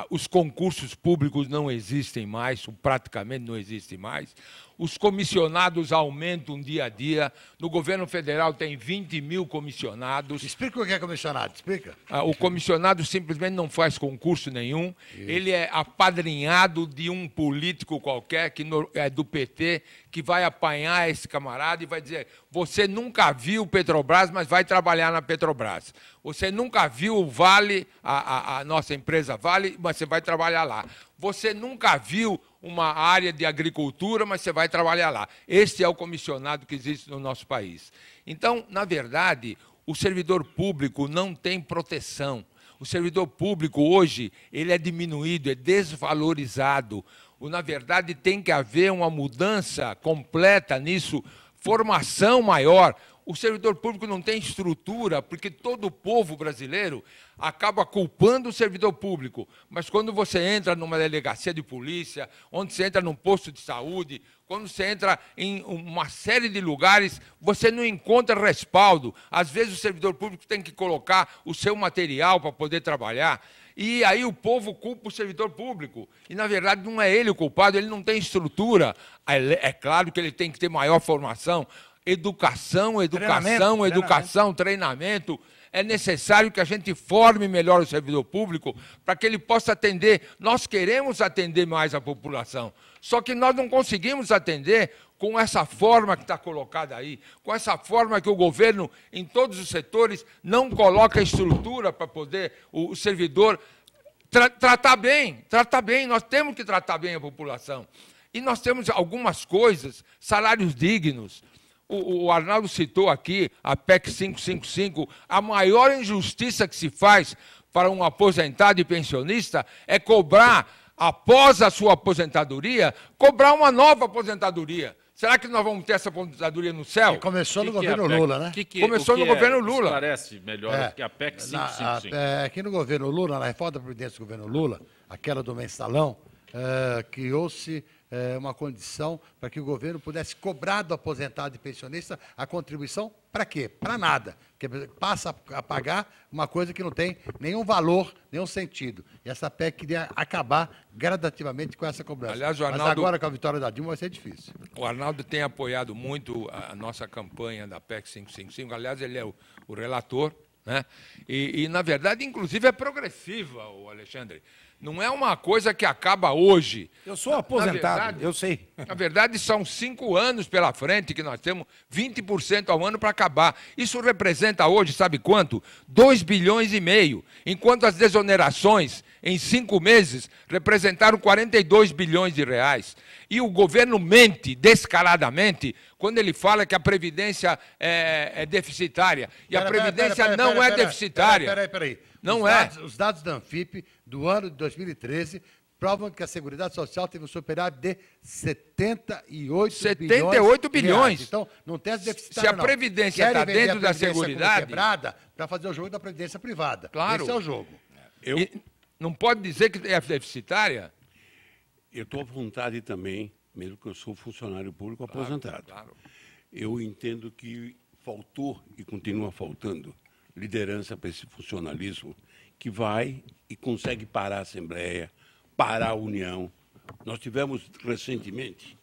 os concursos públicos não existem mais, praticamente não existem mais, os comissionados aumentam dia a dia, no governo federal tem 20 mil comissionados. Explica o que é comissionado, explica. O comissionado simplesmente não faz concurso nenhum, ele é apadrinhado de um político qualquer, que é do PT, que vai apanhar esse camarada e vai dizer: você nunca viu Petrobras, mas vai trabalhar na Petrobras. Você nunca viu o Vale, a nossa empresa Vale, mas você vai trabalhar lá. Você nunca viu uma área de agricultura, mas você vai trabalhar lá. Esse é o comissionado que existe no nosso país. Então, na verdade, o servidor público não tem proteção. O servidor público hoje ele é diminuído, é desvalorizado. Na verdade, tem que haver uma mudança completa nisso, formação maior. O servidor público não tem estrutura, porque todo o povo brasileiro acaba culpando o servidor público. Mas quando você entra numa delegacia de polícia, onde você entra num posto de saúde, quando você entra em uma série de lugares, você não encontra respaldo. Às vezes o servidor público tem que colocar o seu material para poder trabalhar. E aí o povo culpa o servidor público. E, na verdade, não é ele o culpado, ele não tem estrutura. É claro que ele tem que ter maior formação. Educação, treinamento. É necessário que a gente forme melhor o servidor público para que ele possa atender. Nós queremos atender mais a população, só que nós não conseguimos atender com essa forma que está colocada aí, com essa forma que o governo, em todos os setores, não coloca estrutura para poder o servidor tratar bem. Nós temos que tratar bem a população. E nós temos algumas coisas, salários dignos. O Arnaldo citou aqui a PEC 555, a maior injustiça que se faz para um aposentado e pensionista é cobrar, após a sua aposentadoria, cobrar uma nova aposentadoria. Será que nós vamos ter essa aposentadoria no céu? Que começou no governo Lula, né? Começou no governo Lula. Esclarece melhor que a PEC 555. Aqui no governo Lula, na reforma da Previdência do governo Lula, aquela do mensalão, criou-se uma condição para que o governo pudesse cobrar do aposentado e pensionista a contribuição para quê? Para nada. Porque passa a pagar uma coisa que não tem nenhum valor, nenhum sentido. E essa PEC queria acabar gradativamente com essa cobrança. Aliás, Mas agora, com a vitória da Dilma, vai ser difícil. O Arnaldo tem apoiado muito a nossa campanha da PEC 555. Aliás, ele é o relator, né? E, na verdade, inclusive, é progressiva, o Alexandre. Não é uma coisa que acaba hoje. Eu sou aposentado, eu sei. Na verdade, são 5 anos pela frente que nós temos 20% ao ano para acabar. Isso representa hoje, sabe quanto? 2,5 bilhões. Enquanto as desonerações, em 5 meses, representaram 42 bilhões de reais. E o governo mente descaradamente quando ele fala que a Previdência é deficitária. E a Previdência não é deficitária. Peraí. Não Os dados da Anfip do ano de 2013 provam que a Seguridade Social teve um superávit de 78 bilhões. Então, não tem essa deficitária, Se a Previdência está dentro da Seguridade... quebrada para fazer o jogo da Previdência privada. Claro. Esse é o jogo. Não pode dizer que é deficitária? Eu estou à vontade também, mesmo que eu sou funcionário público aposentado. Claro. Eu entendo que faltou e continua faltando liderança para esse funcionalismo que vai e consegue parar a Assembleia, parar a União. Nós tivemos recentemente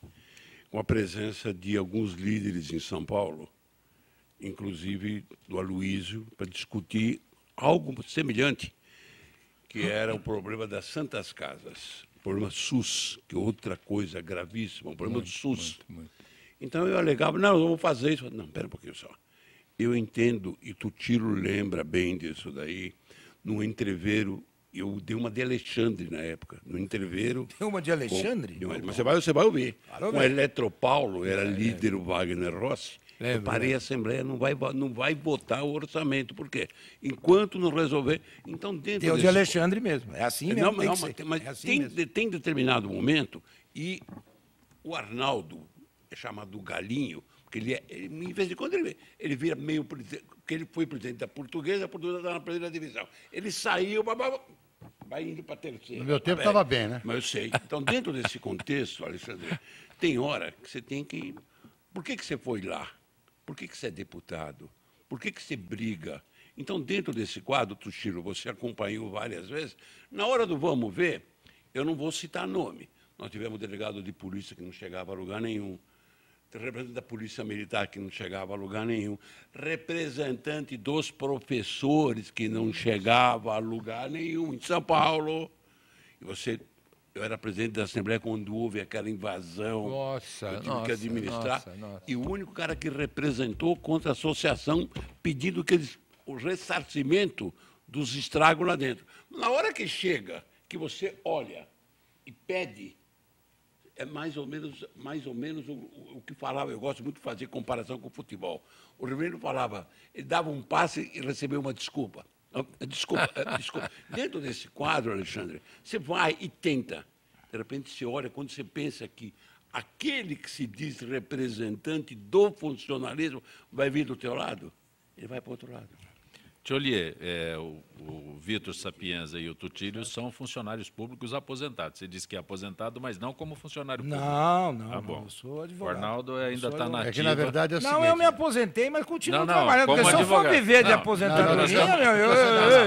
com a presença de alguns líderes em São Paulo, inclusive do Aloysio, para discutir algo semelhante, que era o problema das Santas Casas, o problema SUS, que é outra coisa gravíssima, o problema do SUS. Muito. Então eu alegava, não, eu vou fazer isso. Não, espera um pouquinho só. Eu entendo, e Tutilo lembra bem disso daí, no entreveiro, eu dei uma de Alexandre na época, no entreveiro. Tem uma de Alexandre? Mas você vai ouvir. Claro, Com o Eletropaulo, era líder o Wagner Rossi. Eu Lembro, parei a Assembleia, não vai votar o orçamento. Por quê? Enquanto não resolver... Então, dentro Tem o de Alexandre mesmo. É assim mesmo. Mas É assim mesmo. tem determinado momento, e o Arnaldo, é chamado Galinho, porque ele, em vez de quando ele vira meio presidente, porque ele foi presidente da Portuguesa, a Portuguesa estava na primeira divisão. Ele saiu, vai indo para a terceira. No meu tempo estava bem, né? Mas eu sei. Então, dentro desse contexto, Alexandre, tem hora que você tem que... Por que você foi lá? Por que você é deputado? Por que você briga? Então, dentro desse quadro, Tuxilo, você acompanhou várias vezes, na hora do vamos ver, eu não vou citar nome. Nós tivemos delegado de polícia que não chegava a lugar nenhum, representante da Polícia Militar que não chegava a lugar nenhum, representante dos professores que não chegava a lugar nenhum em São Paulo. E eu era presidente da Assembleia quando houve aquela invasão. Nossa, eu tive que administrar. E o único cara que representou contra a associação pedindo que o ressarcimento dos estragos lá dentro. Na hora que chega, que você olha e pede, é mais ou menos o que falava. Eu gosto muito de fazer comparação com o futebol. O Ribeiro falava, ele dava um passe e recebeu uma desculpa. Desculpa. Dentro desse quadro, Alexandre, você vai e tenta. De repente, você olha, quando você pensa que aquele que se diz representante do funcionalismo vai vir do teu lado, ele vai para o outro lado. Tcholier, o Vitor Sapienza e o Tutílio são funcionários públicos aposentados. Você disse que é aposentado, mas não como funcionário público. Não, bom. Eu sou advogado. O Arnaldo ainda está na ativa. É que, na verdade, é o seguinte... Não, eu me aposentei, mas continuo Não, trabalhando. como Porque se eu for advogado. viver de aposentadoria,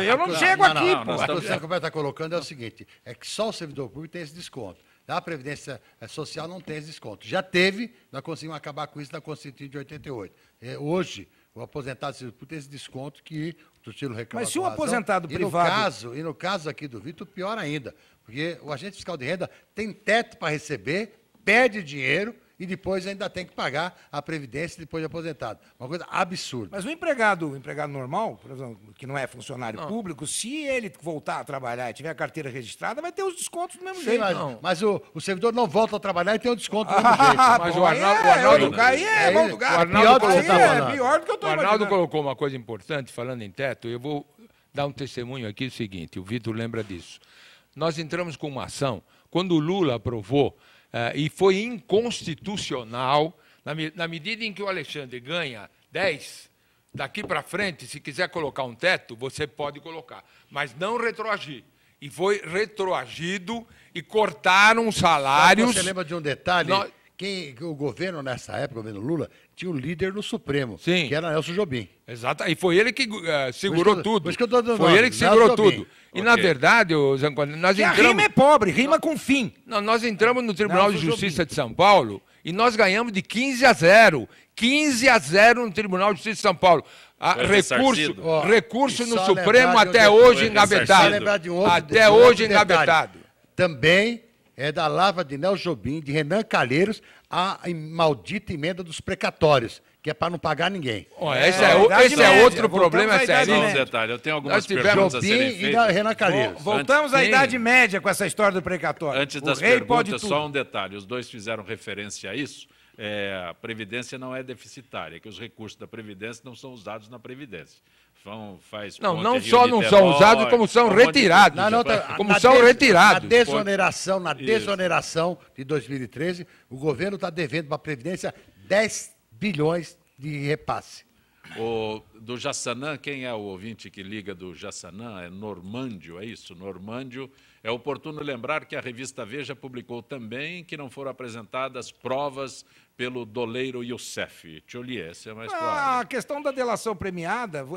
eu não chego aqui, pô. A questão que o Beto está colocando é o seguinte, é que só o servidor público tem esse desconto. A Previdência Social não tem esse desconto. Já teve, nós conseguimos acabar com isso na Constituição de 88. Hoje, o aposentado civil público tem esse desconto que o Tutilo reclama. Mas se o com razão. aposentado privado... E no caso aqui do Vitor, pior ainda, porque o agente fiscal de renda tem teto para receber, perde dinheiro e depois ainda tem que pagar a Previdência depois de aposentado. Uma coisa absurda. Mas o empregado normal, por exemplo, que não é funcionário público, se ele voltar a trabalhar e tiver a carteira registrada, vai ter os descontos do mesmo jeito. Mas o servidor não volta a trabalhar e tem o desconto do mesmo jeito. Mas o Arnaldo colocou uma coisa importante, falando em teto, eu vou dar um testemunho aqui, o seguinte, o Vitor lembra disso. Nós entramos com uma ação, quando o Lula aprovou, e foi inconstitucional, na medida em que o Alexandre ganha 10, daqui para frente, se quiser colocar um teto, você pode colocar, mas não retroagir. E foi retroagido e cortaram salários... Você lembra de um detalhe? O governo, nessa época, o governo Lula, tinha um líder no Supremo, que era Nelson Jobim. Exato, e foi ele que segurou tudo. Por isso que eu tô dando foi ele que segurou tudo. E, na Ok. verdade, Zanconi, nós E a entramos... rima é pobre, rima com fim. Não, nós entramos no Tribunal de Nelson Justiça de São Paulo e nós ganhamos de 15-0. 15-0 no Tribunal de Justiça de São Paulo. Recurso no Supremo até hoje engavetado. Até hoje engavetado. Também é da lava de Nelson Jobim, de Renan Calheiros, a maldita emenda dos precatórios, que é para não pagar ninguém. Esse é outro problema sério. Só um detalhe, eu tenho algumas perguntas a serem Jobim e feitas. Renan Calheiros. Voltamos à Idade Média com essa história do precatório. Antes das perguntas, só um detalhe. Os dois fizeram referência a isso. A Previdência não é deficitária, que os recursos da Previdência não são usados na Previdência. Não só não são usados, como são retirados. Como são retirados. Na desoneração de 2013, o governo está devendo para a Previdência 10 bilhões de repasse. Do Jaçanã, quem é o ouvinte que liga do Jaçanã? É Normândio, é isso? Normândio É oportuno lembrar que a revista Veja publicou também que não foram apresentadas provas pelo doleiro Youssef. Tcholier, essa é mais clara. A questão da delação premiada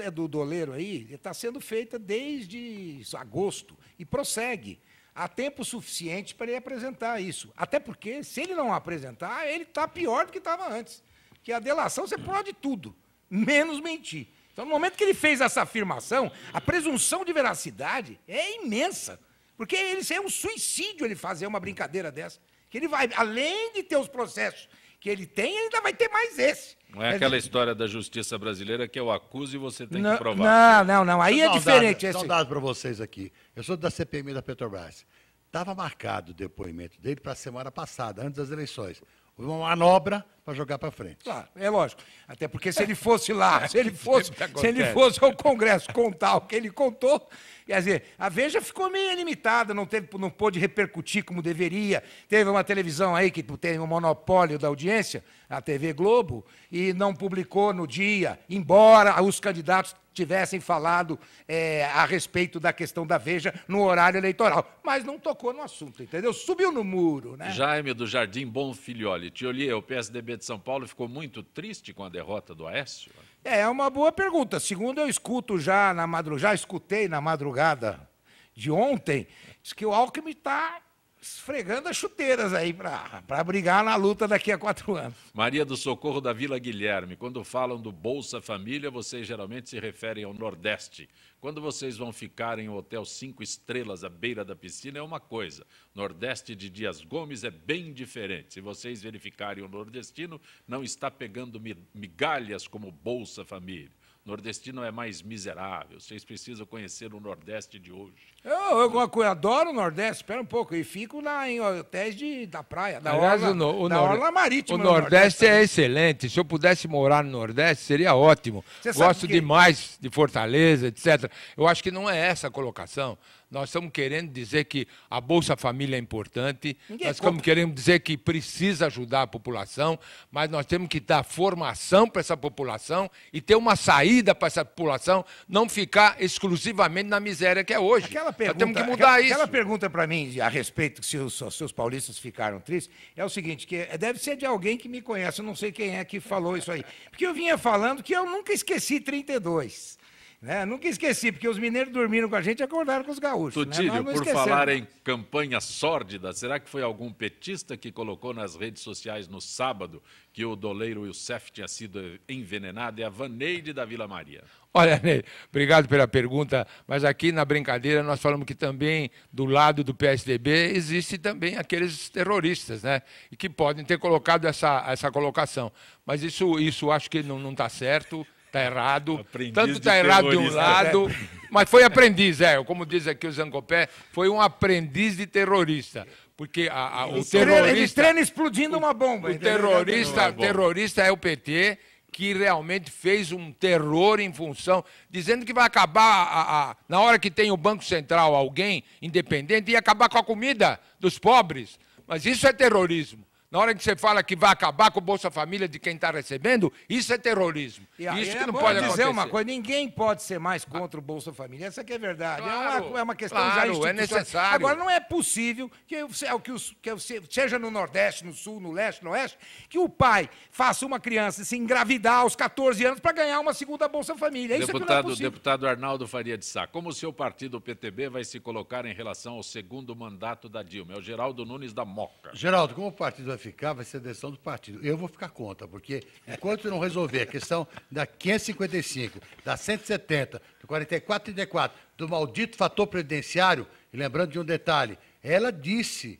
é do doleiro aí, está sendo feita desde agosto e prossegue. Há tempo suficiente para ele apresentar isso. Até porque, se ele não apresentar, ele está pior do que estava antes. Porque a delação você pode tudo, menos mentir. Então, no momento que ele fez essa afirmação, a presunção de veracidade é imensa. Porque é um suicídio ele fazer uma brincadeira dessa. Que ele vai, além de ter os processos que ele tem, ele ainda vai ter mais esse. Não é aquela história da justiça brasileira que eu acuso e você tem que provar. Não. Aí é diferente. Só um dado para vocês aqui. Eu sou da CPMI da Petrobras. Estava marcado o depoimento dele para a semana passada, antes das eleições. Houve uma manobra para jogar para frente. Claro, é lógico. Até porque se ele fosse lá, se ele fosse ao Congresso contar o que ele contou, quer dizer, a Veja ficou meio limitada, não pôde repercutir como deveria. Teve uma televisão aí que tem um monopólio da audiência, a TV Globo, e não publicou no dia, embora os candidatos tivessem falado a respeito da questão da Veja no horário eleitoral. Mas não tocou no assunto, entendeu? Subiu no muro, né? Jaime do Jardim Bonfilholi. Tcholier, o PSDB de São Paulo ficou muito triste com a derrota do Aécio? É uma boa pergunta. Segundo eu escuto já escutei na madrugada de ontem, diz que o Alckmin está esfregando as chuteiras aí para brigar na luta daqui a 4 anos. Maria do Socorro da Vila Guilherme. Quando falam do Bolsa Família, vocês geralmente se referem ao Nordeste. Quando vocês vão ficar em um hotel 5 estrelas à beira da piscina é uma coisa. Nordeste de Dias Gomes é bem diferente. Se vocês verificarem o nordestino, não está pegando migalhas como Bolsa Família. Nordestino é mais miserável. Vocês precisam conhecer o Nordeste de hoje. Eu adoro o Nordeste, espera um pouco, e fico em hotéis da praia, da orla marítima. O Nordeste é excelente. Se eu pudesse morar no Nordeste, seria ótimo. Gosto demais de Fortaleza, etc. Eu acho que não é essa a colocação. Nós estamos querendo dizer que a Bolsa Família é importante, nós estamos querendo dizer que precisa ajudar a população, mas nós temos que dar formação para essa população e ter uma saída para essa população, não ficar exclusivamente na miséria que é hoje. Nós temos que mudar isso. Aquela pergunta para mim, a respeito se os paulistas ficaram tristes, é o seguinte, que deve ser de alguém que me conhece, eu não sei quem é que falou isso aí. Porque eu vinha falando que eu nunca esqueci 32. Nunca esqueci, porque os mineiros dormiram com a gente e acordaram com os gaúchos. Tutílio, por falar em campanha sórdida, será que foi algum petista que colocou nas redes sociais no sábado que o doleiro Youssef tinha sido envenenado? É a Vaneide da Vila Maria. Olha, Ney, obrigado pela pergunta, mas aqui na brincadeira nós falamos que também do lado do PSDB existe também aqueles terroristas, né? E que podem ter colocado essa colocação. Mas isso acho que não está certo. Está errado, tanto está errado de um lado, mas foi aprendiz, como diz aqui o Zancopé, foi um aprendiz de terrorista, porque o terrorista... Ele treina explodindo uma bomba. O terrorista é o PT, que realmente fez um terror em função, dizendo que vai acabar, na hora que tem o Banco Central, alguém independente, ia acabar com a comida dos pobres, mas isso é terrorismo. Na hora que você fala que vai acabar com o Bolsa Família de quem está recebendo, isso é terrorismo. Isso que não pode acontecer. Dizer uma coisa, ninguém pode ser mais contra o Bolsa Família. Essa que é verdade. Claro, é uma questão já institucional. É necessário. Agora, não é possível que seja no Nordeste, no Sul, no Leste, no Oeste, que o pai faça uma criança se engravidar aos 14 anos para ganhar uma segunda Bolsa Família. Isso não é possível. Deputado Arnaldo Faria de Sá, como o seu partido, o PTB, vai se colocar em relação ao segundo mandato da Dilma? É o Geraldo Nunes da Moca. Geraldo, como o partido vai ficar, vai ser a decisão do partido. Eu vou ficar contra, porque enquanto não resolver a questão da 555, da 170, do 4434, do maldito fator previdenciário, e lembrando de um detalhe, ela disse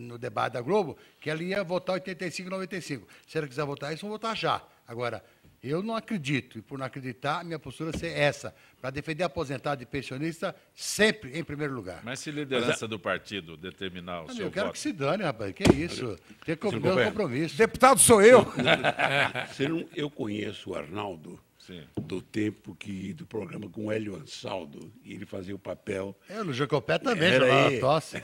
no debate da Globo que ela ia votar 85 e 95. Se ela quiser votar isso, vão votar já. Agora, eu não acredito, e por não acreditar, minha postura ser essa, para defender aposentado e pensionista sempre em primeiro lugar. Mas se a liderança do partido determinar o seu voto... Eu quero que se dane, rapaz, que é isso? Tem compromisso. Deputado sou eu. Eu conheço o Arnaldo do tempo do programa com o Hélio Ansaldo, e ele fazia o papel... No Jacopé também, já tosse.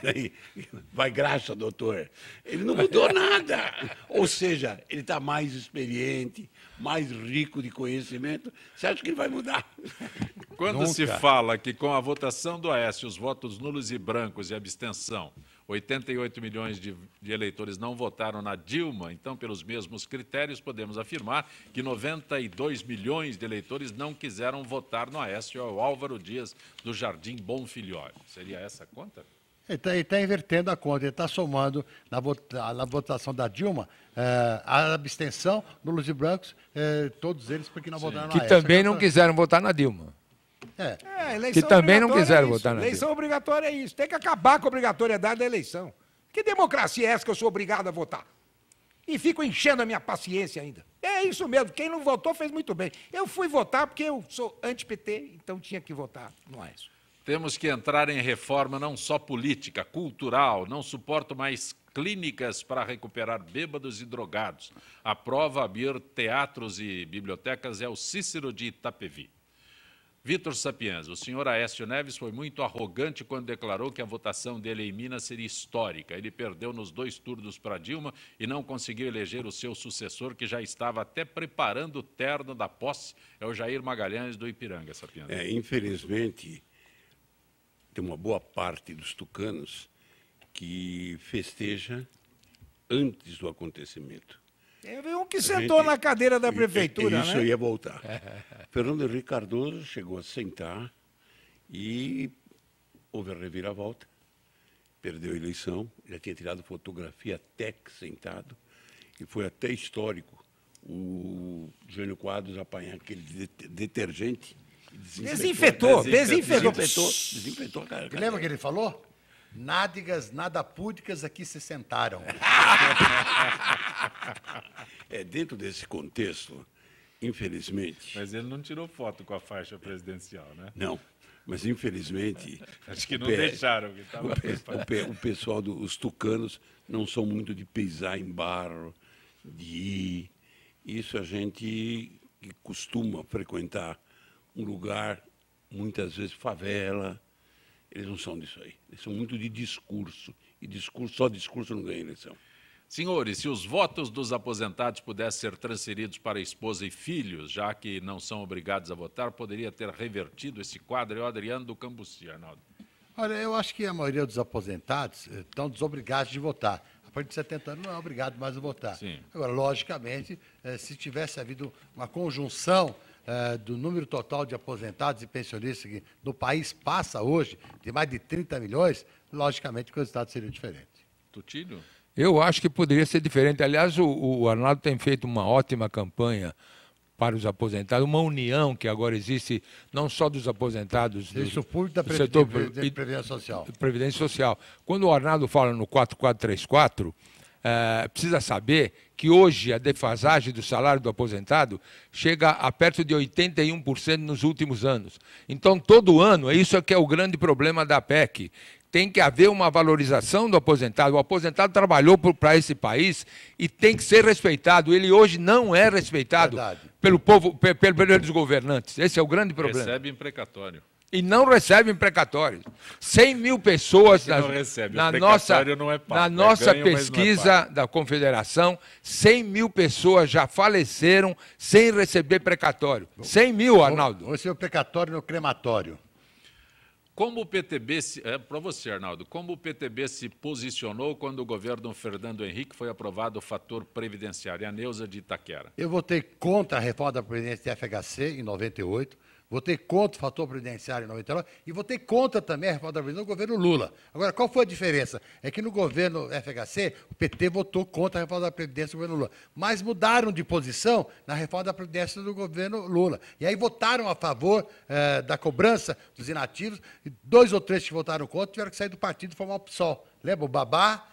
Vai graxa, doutor. Ele não mudou nada. Ou seja, ele está mais experiente, mais rico de conhecimento. Você acha que ele vai mudar? Quando Nunca. se fala que com a votação do Aécio, os votos nulos e brancos e abstenção, 88 milhões de eleitores não votaram na Dilma, então, pelos mesmos critérios, podemos afirmar que 92 milhões de eleitores não quiseram votar no Aécio ou Álvaro Dias do Jardim Bonfilholi. Seria essa a conta? Ele está invertendo a conta, ele está somando na votação da Dilma a abstenção, nulos e brancos, todos eles porque não votaram na Que Aécio. também não quiseram votar na Dilma. Eleição Que também não obrigatória quiseram é isso. votar na Eleição obrigatória é isso. Tem que acabar com a obrigatoriedade da eleição. Que democracia é essa que eu sou obrigado a votar? E fico enchendo a minha paciência ainda. É isso mesmo. Quem não votou fez muito bem. Eu fui votar porque eu sou anti-PT, então tinha que votar no Aécio. Temos que entrar em reforma não só política, cultural. Não suporto mais clínicas para recuperar bêbados e drogados. A prova abrir teatros e bibliotecas é o Cícero de Itapevi. Vitor Sapienza, o senhor Aécio Neves foi muito arrogante quando declarou que a votação dele em Minas seria histórica. Ele perdeu nos 2 turnos para Dilma e não conseguiu eleger o seu sucessor, que já estava até preparando o terno da posse. É o Jair Magalhães, do Ipiranga, Sapienza. Infelizmente, tem uma boa parte dos tucanos que festeja antes do acontecimento. Teve um que sentou na cadeira da prefeitura, isso né? eu ia voltar. Fernando Henrique Cardoso chegou a sentar e houve a reviravolta. Perdeu a eleição, já tinha tirado fotografia até que sentado, e foi até histórico o Jânio Quadros apanhar aquele detergente. Desinfetou. Desinfetou a cara. Lembra que ele falou? Nádegas, nada púdicas aqui se sentaram. Dentro desse contexto, infelizmente... Mas ele não tirou foto com a faixa presidencial, né? Não, mas infelizmente... Acho que não deixaram. O pessoal dos tucanos não são muito de pisar em barro, de ir. Isso a gente que costuma frequentar um lugar, muitas vezes favela, eles não são disso aí. Eles são muito de discurso. E só discurso não ganha eleição. Senhores, se os votos dos aposentados pudessem ser transferidos para esposa e filhos, já que não são obrigados a votar, poderia ter revertido esse quadro. É o Adriano do Cambuci, Arnaldo. Olha, eu acho que a maioria dos aposentados estão desobrigados de votar. A partir de 70 anos não é obrigado mais a votar. Sim. Agora, logicamente, se tivesse havido uma conjunção do número total de aposentados e pensionistas que no país passa hoje, de mais de 30 milhões, logicamente que o resultado seria diferente. Tutílio? Eu acho que poderia ser diferente. Aliás, o Arnaldo tem feito uma ótima campanha para os aposentados, uma união que agora existe, não só dos aposentados, Isso público da setor Previdência Social. Previdência Social. Quando o Arnaldo fala no 4434, precisa saber que hoje a defasagem do salário do aposentado chega a perto de 81% nos últimos anos. Então, todo ano, isso é que é o grande problema da PEC. Tem que haver uma valorização do aposentado. O aposentado trabalhou para esse país e tem que ser respeitado. Ele hoje não é respeitado pelo povo, pelos governantes. Esse é o grande problema. Recebe imprecatório. E não recebe imprecatórios. 100 mil pessoas na nossa pesquisa da Confederação, 100 mil pessoas já faleceram sem receber precatório. 100 mil, Arnaldo. Vou receber o precatório no crematório. Como o PTB, para você, Arnaldo, como o PTB se posicionou quando o governo Fernando Henrique foi aprovado o fator previdenciário? A Neuza de Itaquera. Eu votei contra a reforma da Previdência de FHC em 98, votei contra o fator previdenciário em 99 e votei contra também a reforma da Previdência no governo Lula. Agora, qual foi a diferença? É que no governo FHC, o PT votou contra a reforma da Previdência do governo Lula, mas mudaram de posição na reforma da Previdência do governo Lula. E aí votaram a favor da cobrança dos inativos, e 2 ou 3 que votaram contra tiveram que sair do partido e formar o PSOL. Lembra o Babá?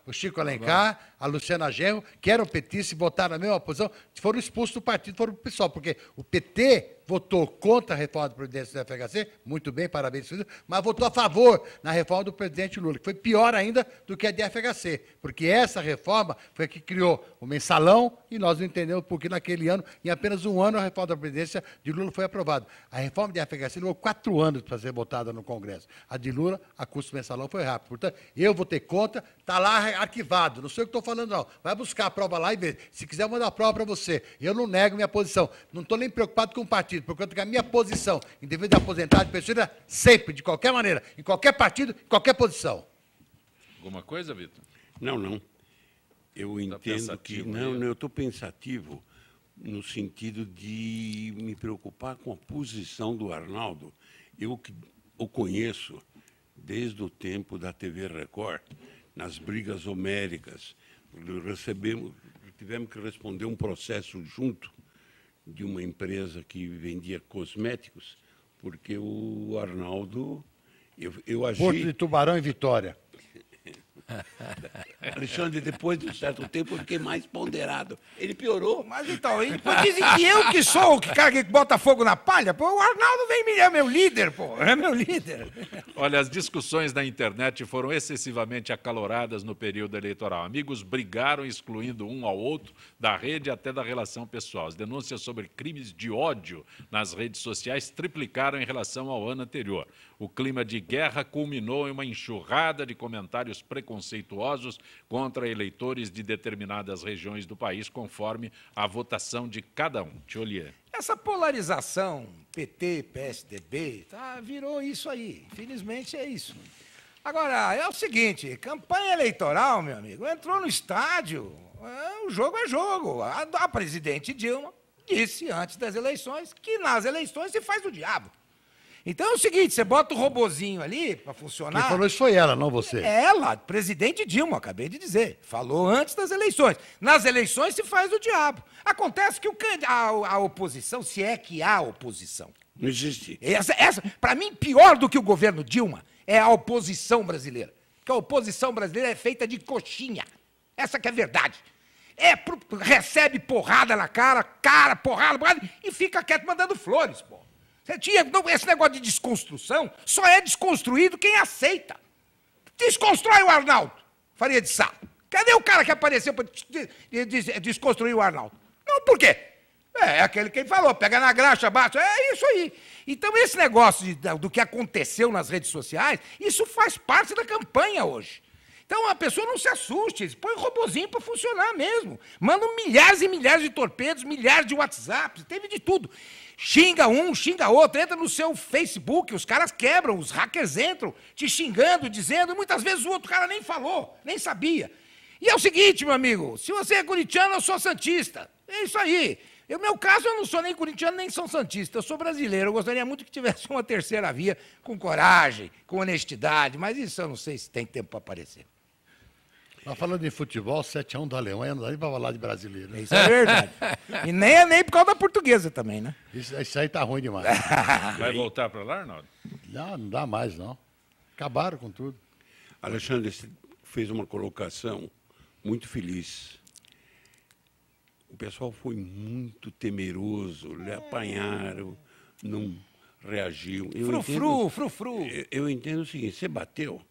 O Chico Alencar, a Luciana Genro, que eram petistas e votaram na mesma posição, foram expulsos do partido, foram para o PSOL, porque o PT votou contra a reforma da Previdência do FHC, muito bem, parabéns, mas votou a favor na reforma do presidente Lula, que foi pior ainda do que a de FHC, porque essa reforma foi a que criou o mensalão e nós não entendemos porque naquele ano, em apenas um ano, a reforma da Previdência de Lula foi aprovada. A reforma de FHC levou 4 anos para ser votada no Congresso. A de Lula, a custo mensalão, foi rápido. Portanto, eu votei contra, está lá arquivado, não sei o que estou falando, não. Vai buscar a prova lá e ver. Se quiser, eu mando a prova para você. Eu não nego minha posição. Não estou nem preocupado com o partido, porque a minha posição, em devido de aposentar de pessoa, sempre, de qualquer maneira, em qualquer partido, em qualquer posição. Alguma coisa, Vitor? Não. Eu entendo que... Não, eu estou pensativo no sentido de me preocupar com a posição do Arnaldo. Eu que o conheço desde o tempo da TV Record, nas brigas homéricas. Tivemos que responder um processo junto de uma empresa que vendia cosméticos, porque o Arnaldo... Eu agi... Porto de Tubarão e Vitória. Alexandre, depois de um certo tempo, eu fiquei mais ponderado. Ele piorou. Mas então, e depois dizem que eu que sou o cara que bota fogo na palha, pô, o Arnaldo é meu líder, pô, é meu líder. Olha, as discussões na internet foram excessivamente acaloradas no período eleitoral. Amigos brigaram, excluindo um ao outro da rede até da relação pessoal. As denúncias sobre crimes de ódio nas redes sociais triplicaram em relação ao ano anterior. O clima de guerra culminou em uma enxurrada de comentários preconceituosos contra eleitores de determinadas regiões do país, conforme a votação de cada um. Tiolier. Essa polarização PT, PSDB, virou isso aí. Infelizmente é isso. Agora, é o seguinte, campanha eleitoral, meu amigo, entrou no estádio, o jogo é jogo. A presidente Dilma disse antes das eleições que nas eleições se faz o diabo. Então é o seguinte, você bota o robozinho ali para funcionar... Quem falou isso foi ela, não você. Ela, presidente Dilma, acabei de dizer. Falou antes das eleições. Nas eleições se faz o diabo. Acontece que a oposição, se é que há oposição... Não existe. Essa para mim, pior do que o governo Dilma é a oposição brasileira. Porque a oposição brasileira é feita de coxinha. Essa que é a verdade. Recebe porrada na cara, porrada, e fica quieto mandando flores, pô. Esse negócio de desconstrução só é desconstruído quem aceita. Desconstrói o Arnaldo, Faria de Sá. Cadê o cara que apareceu para desconstruir o Arnaldo? Não, por quê? É aquele que ele falou, pega na graxa, baixa, é isso aí. Então, esse negócio do que aconteceu nas redes sociais, isso faz parte da campanha hoje. Então, a pessoa não se assuste, põe um robozinho para funcionar mesmo. Mandam milhares e milhares de torpedos, milhares de WhatsApps, teve de tudo. Xinga um, xinga outro, entra no seu Facebook, os caras quebram, os hackers entram te xingando, dizendo, muitas vezes o outro cara nem falou, nem sabia. E é o seguinte, meu amigo, se você é corintiano, eu sou santista. É isso aí. No meu caso, eu não sou nem corintiano, nem sou santista, eu sou brasileiro. Eu gostaria muito que tivesse uma terceira via, com coragem, com honestidade, mas isso eu não sei se tem tempo para aparecer. Mas falando em futebol, 7-1 da Alemanha, não dá nem para falar de brasileiro. Isso é verdade. E nem por causa da portuguesa também, né? Isso aí tá ruim demais. Vai voltar para lá, Arnaldo? Não dá mais, não. Acabaram com tudo. Alexandre, você fez uma colocação muito feliz. O pessoal foi muito temeroso, lhe apanharam, não reagiu. Frufru. Eu entendo o seguinte, você bateu,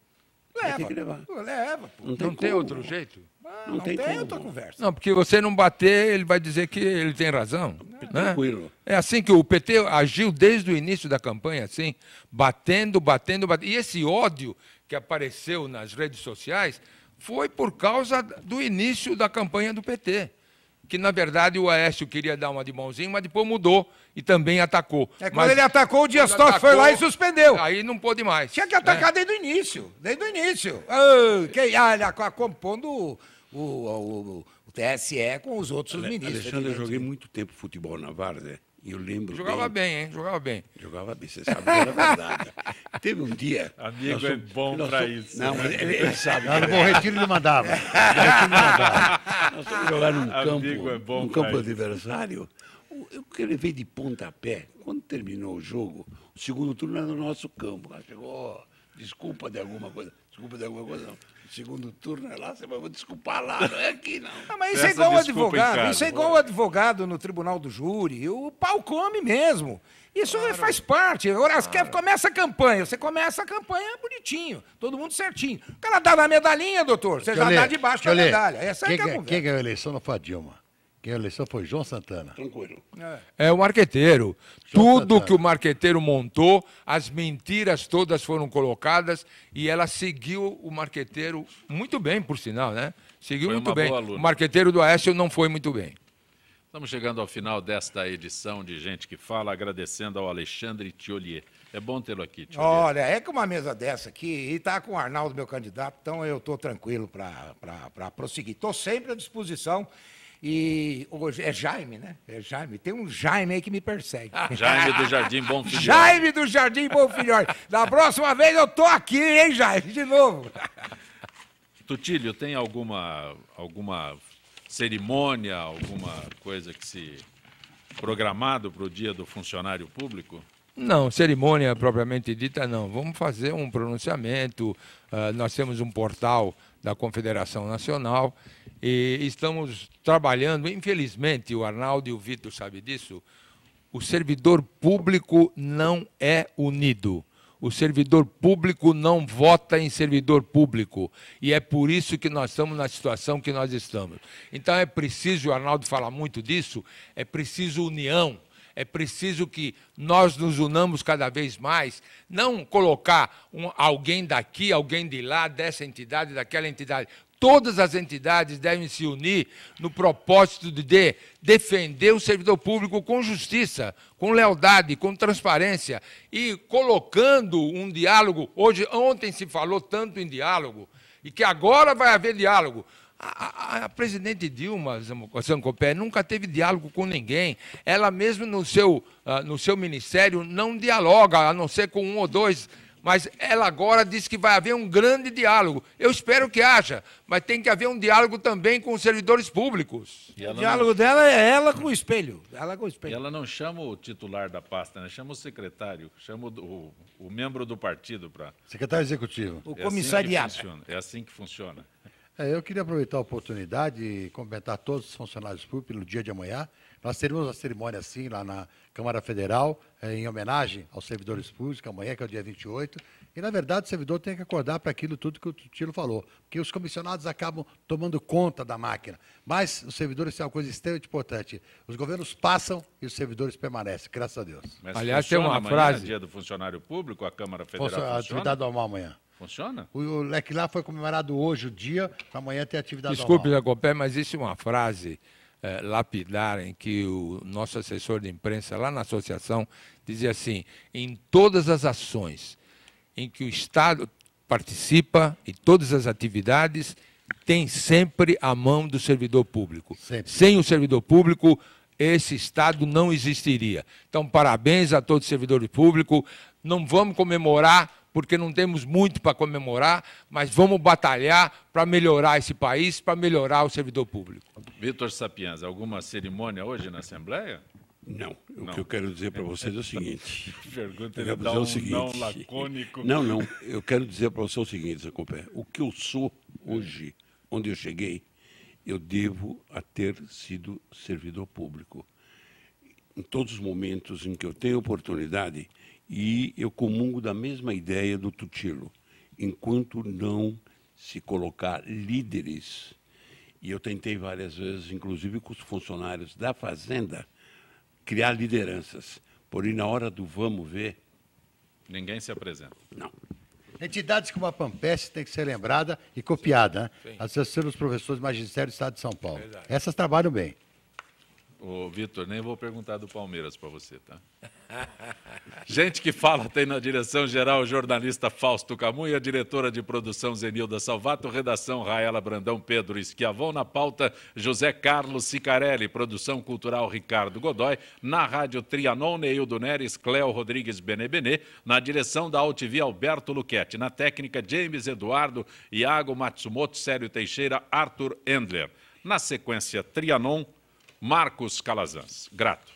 vai ter que levar. Leva. Pô. Não tem outro jeito? Não tem outra conversa. Não, porque você não bater, ele vai dizer que ele tem razão. Né? Tranquilo. É assim que o PT agiu desde o início da campanha, assim, batendo. E esse ódio que apareceu nas redes sociais foi por causa do início da campanha do PT. Que, na verdade, o Aécio queria dar uma de mãozinho, mas depois mudou e também atacou. Quando ele atacou, o Dias Toffoli foi lá e suspendeu. Aí não pôde mais. Tinha que atacar desde o início. Compondo o TSE com os outros ministros. Alexandre, eu joguei muito tempo futebol na Várzea e eu lembro Jogava bem, hein? Jogava bem. Jogava bem, você sabe que era verdade. Teve um dia... Amigo é bom para isso. Não, mas ele sabe. No Bom Retiro ele mandava. Nós fomos jogar num campo isso. adversário. Eu que levei de pontapé, quando terminou o jogo, o segundo turno era no nosso campo. Ela chegou, desculpa de alguma coisa não. O segundo turno é lá, você vai desculpar lá, não é aqui não. Mas isso é igual o advogado, isso é igual o advogado no tribunal do júri, o pau come mesmo. Isso faz parte. Agora, começa a campanha, você começa a campanha bonitinho, todo mundo certinho. O cara dá na medalhinha, doutor, você já dá debaixo da medalha. Essa é a conversa. Quem ganhou a eleição não foi a Dilma. Quem a eleição foi João Santana. Tranquilo. É o marqueteiro. João Tudo Santana. que o marqueteiro montou, as mentiras todas foram colocadas e ela seguiu o marqueteiro muito bem, por sinal, né? Seguiu Foi muito uma bem. boa aluna. O marqueteiro do Aécio não foi muito bem. Estamos chegando ao final desta edição de Gente que Fala, agradecendo ao Alexandre Thiolier. É bom tê-lo aqui, Thiolier. Olha, é que uma mesa dessa aqui, e está com o Arnaldo, meu candidato, então eu estou tranquilo para prosseguir. Estou sempre à disposição. E hoje é Jaime, né? É Jaime. Tem um Jaime aí que me persegue. Jaime do Jardim Bom Filhole. Jaime do Jardim Bom Filhole. Da próxima vez eu tô aqui, hein, Jaime? De novo. Tutílio, tem alguma cerimônia, alguma coisa que se programado para o Dia do Funcionário Público? Não, cerimônia propriamente dita, não. Vamos fazer um pronunciamento. Nós temos um portal da Confederação Nacional e estamos trabalhando. Infelizmente, o Arnaldo e o Vitor sabem disso, o servidor público não é unido. O servidor público não vota em servidor público. E é por isso que nós estamos na situação que nós estamos. Então é preciso, o Arnaldo fala muito disso, é preciso união. É preciso que nós nos unamos cada vez mais, não colocar alguém daqui, alguém de lá, dessa entidade, daquela entidade. Todas as entidades devem se unir no propósito de defender o servidor público com justiça, com lealdade, com transparência e colocando um diálogo. Ontem se falou tanto em diálogo e que agora vai haver diálogo. A presidente Dilma Zancopé nunca teve diálogo com ninguém. Ela mesmo no seu ministério não dialoga, a não ser com um ou dois. Mas ela agora disse que vai haver um grande diálogo. Eu espero que haja, mas tem que haver um diálogo também com os servidores públicos. O diálogo dela é ela com o espelho. Ela com o espelho. E ela não chama o titular da pasta, né? Chama o secretário, chama o membro do partido para... Secretário Executivo. O comissariado. Assim é assim que funciona. Eu queria aproveitar a oportunidade e cumprimentar todos os funcionários públicos pelo dia de amanhã. Nós teremos uma cerimônia assim lá na Câmara Federal, em homenagem aos servidores públicos, amanhã, que é o dia 28. E, na verdade, o servidor tem que acordar para aquilo tudo que o Tilo falou, porque os comissionados acabam tomando conta da máquina. Mas os servidores têm uma coisa extremamente importante. Os governos passam e os servidores permanecem, graças a Deus. Mas aliás, tem uma amanhã, frase... Dia do Funcionário Público, a Câmara Federal funciona? A atividade normal amanhã. Funciona? O leque lá foi comemorado hoje, o dia, para amanhã ter atividade Desculpe, normal. Jacopé, mas isso é uma frase lapidar em que o nosso assessor de imprensa lá na associação dizia assim: em todas as ações em que o Estado participa, em todas as atividades, tem sempre a mão do servidor público. Sempre. Sem o servidor público, esse Estado não existiria. Então, parabéns a todos os servidores públicos. Não vamos comemorar porque não temos muito para comemorar, mas vamos batalhar para melhorar esse país, para melhorar o servidor público. Vitor Sapienza, alguma cerimônia hoje na Assembleia? Não. O que eu quero dizer para vocês é o seguinte. Pergunta, Eu ele quero dá dizer um o seguinte. não lacônico. Não. Eu quero dizer para você o seguinte, Zé Compé. O que eu sou hoje, onde eu cheguei, eu devo a ter sido servidor público. Em todos os momentos em que eu tenho oportunidade, e eu comungo da mesma ideia do Tutilo, enquanto não se colocar líderes, e eu tentei várias vezes, inclusive com os funcionários da Fazenda, criar lideranças. Porém, na hora do vamos ver... Ninguém se apresenta. Não. Entidades como a Pampestre tem que ser lembrada e copiada, né? Associação dos Professores do Magistério do Estado de São Paulo. Verdade. Essas trabalham bem. Ô, Vitor, nem vou perguntar do Palmeiras para você, tá? Gente que Fala tem na direção-geral o jornalista Fausto Camus e a diretora de produção Zenilda Salvato, redação Raela Brandão, Pedro Schiavon, na pauta José Carlos Sicarelli, produção cultural Ricardo Godoy, na rádio Trianon, Neildo Neres, Cléo Rodrigues Benebenê, na direção da AltV Alberto Luquete, na técnica James Eduardo, Iago Matsumoto, Célio Teixeira, Arthur Endler. Na sequência Trianon, Marcos Calazans. Grato.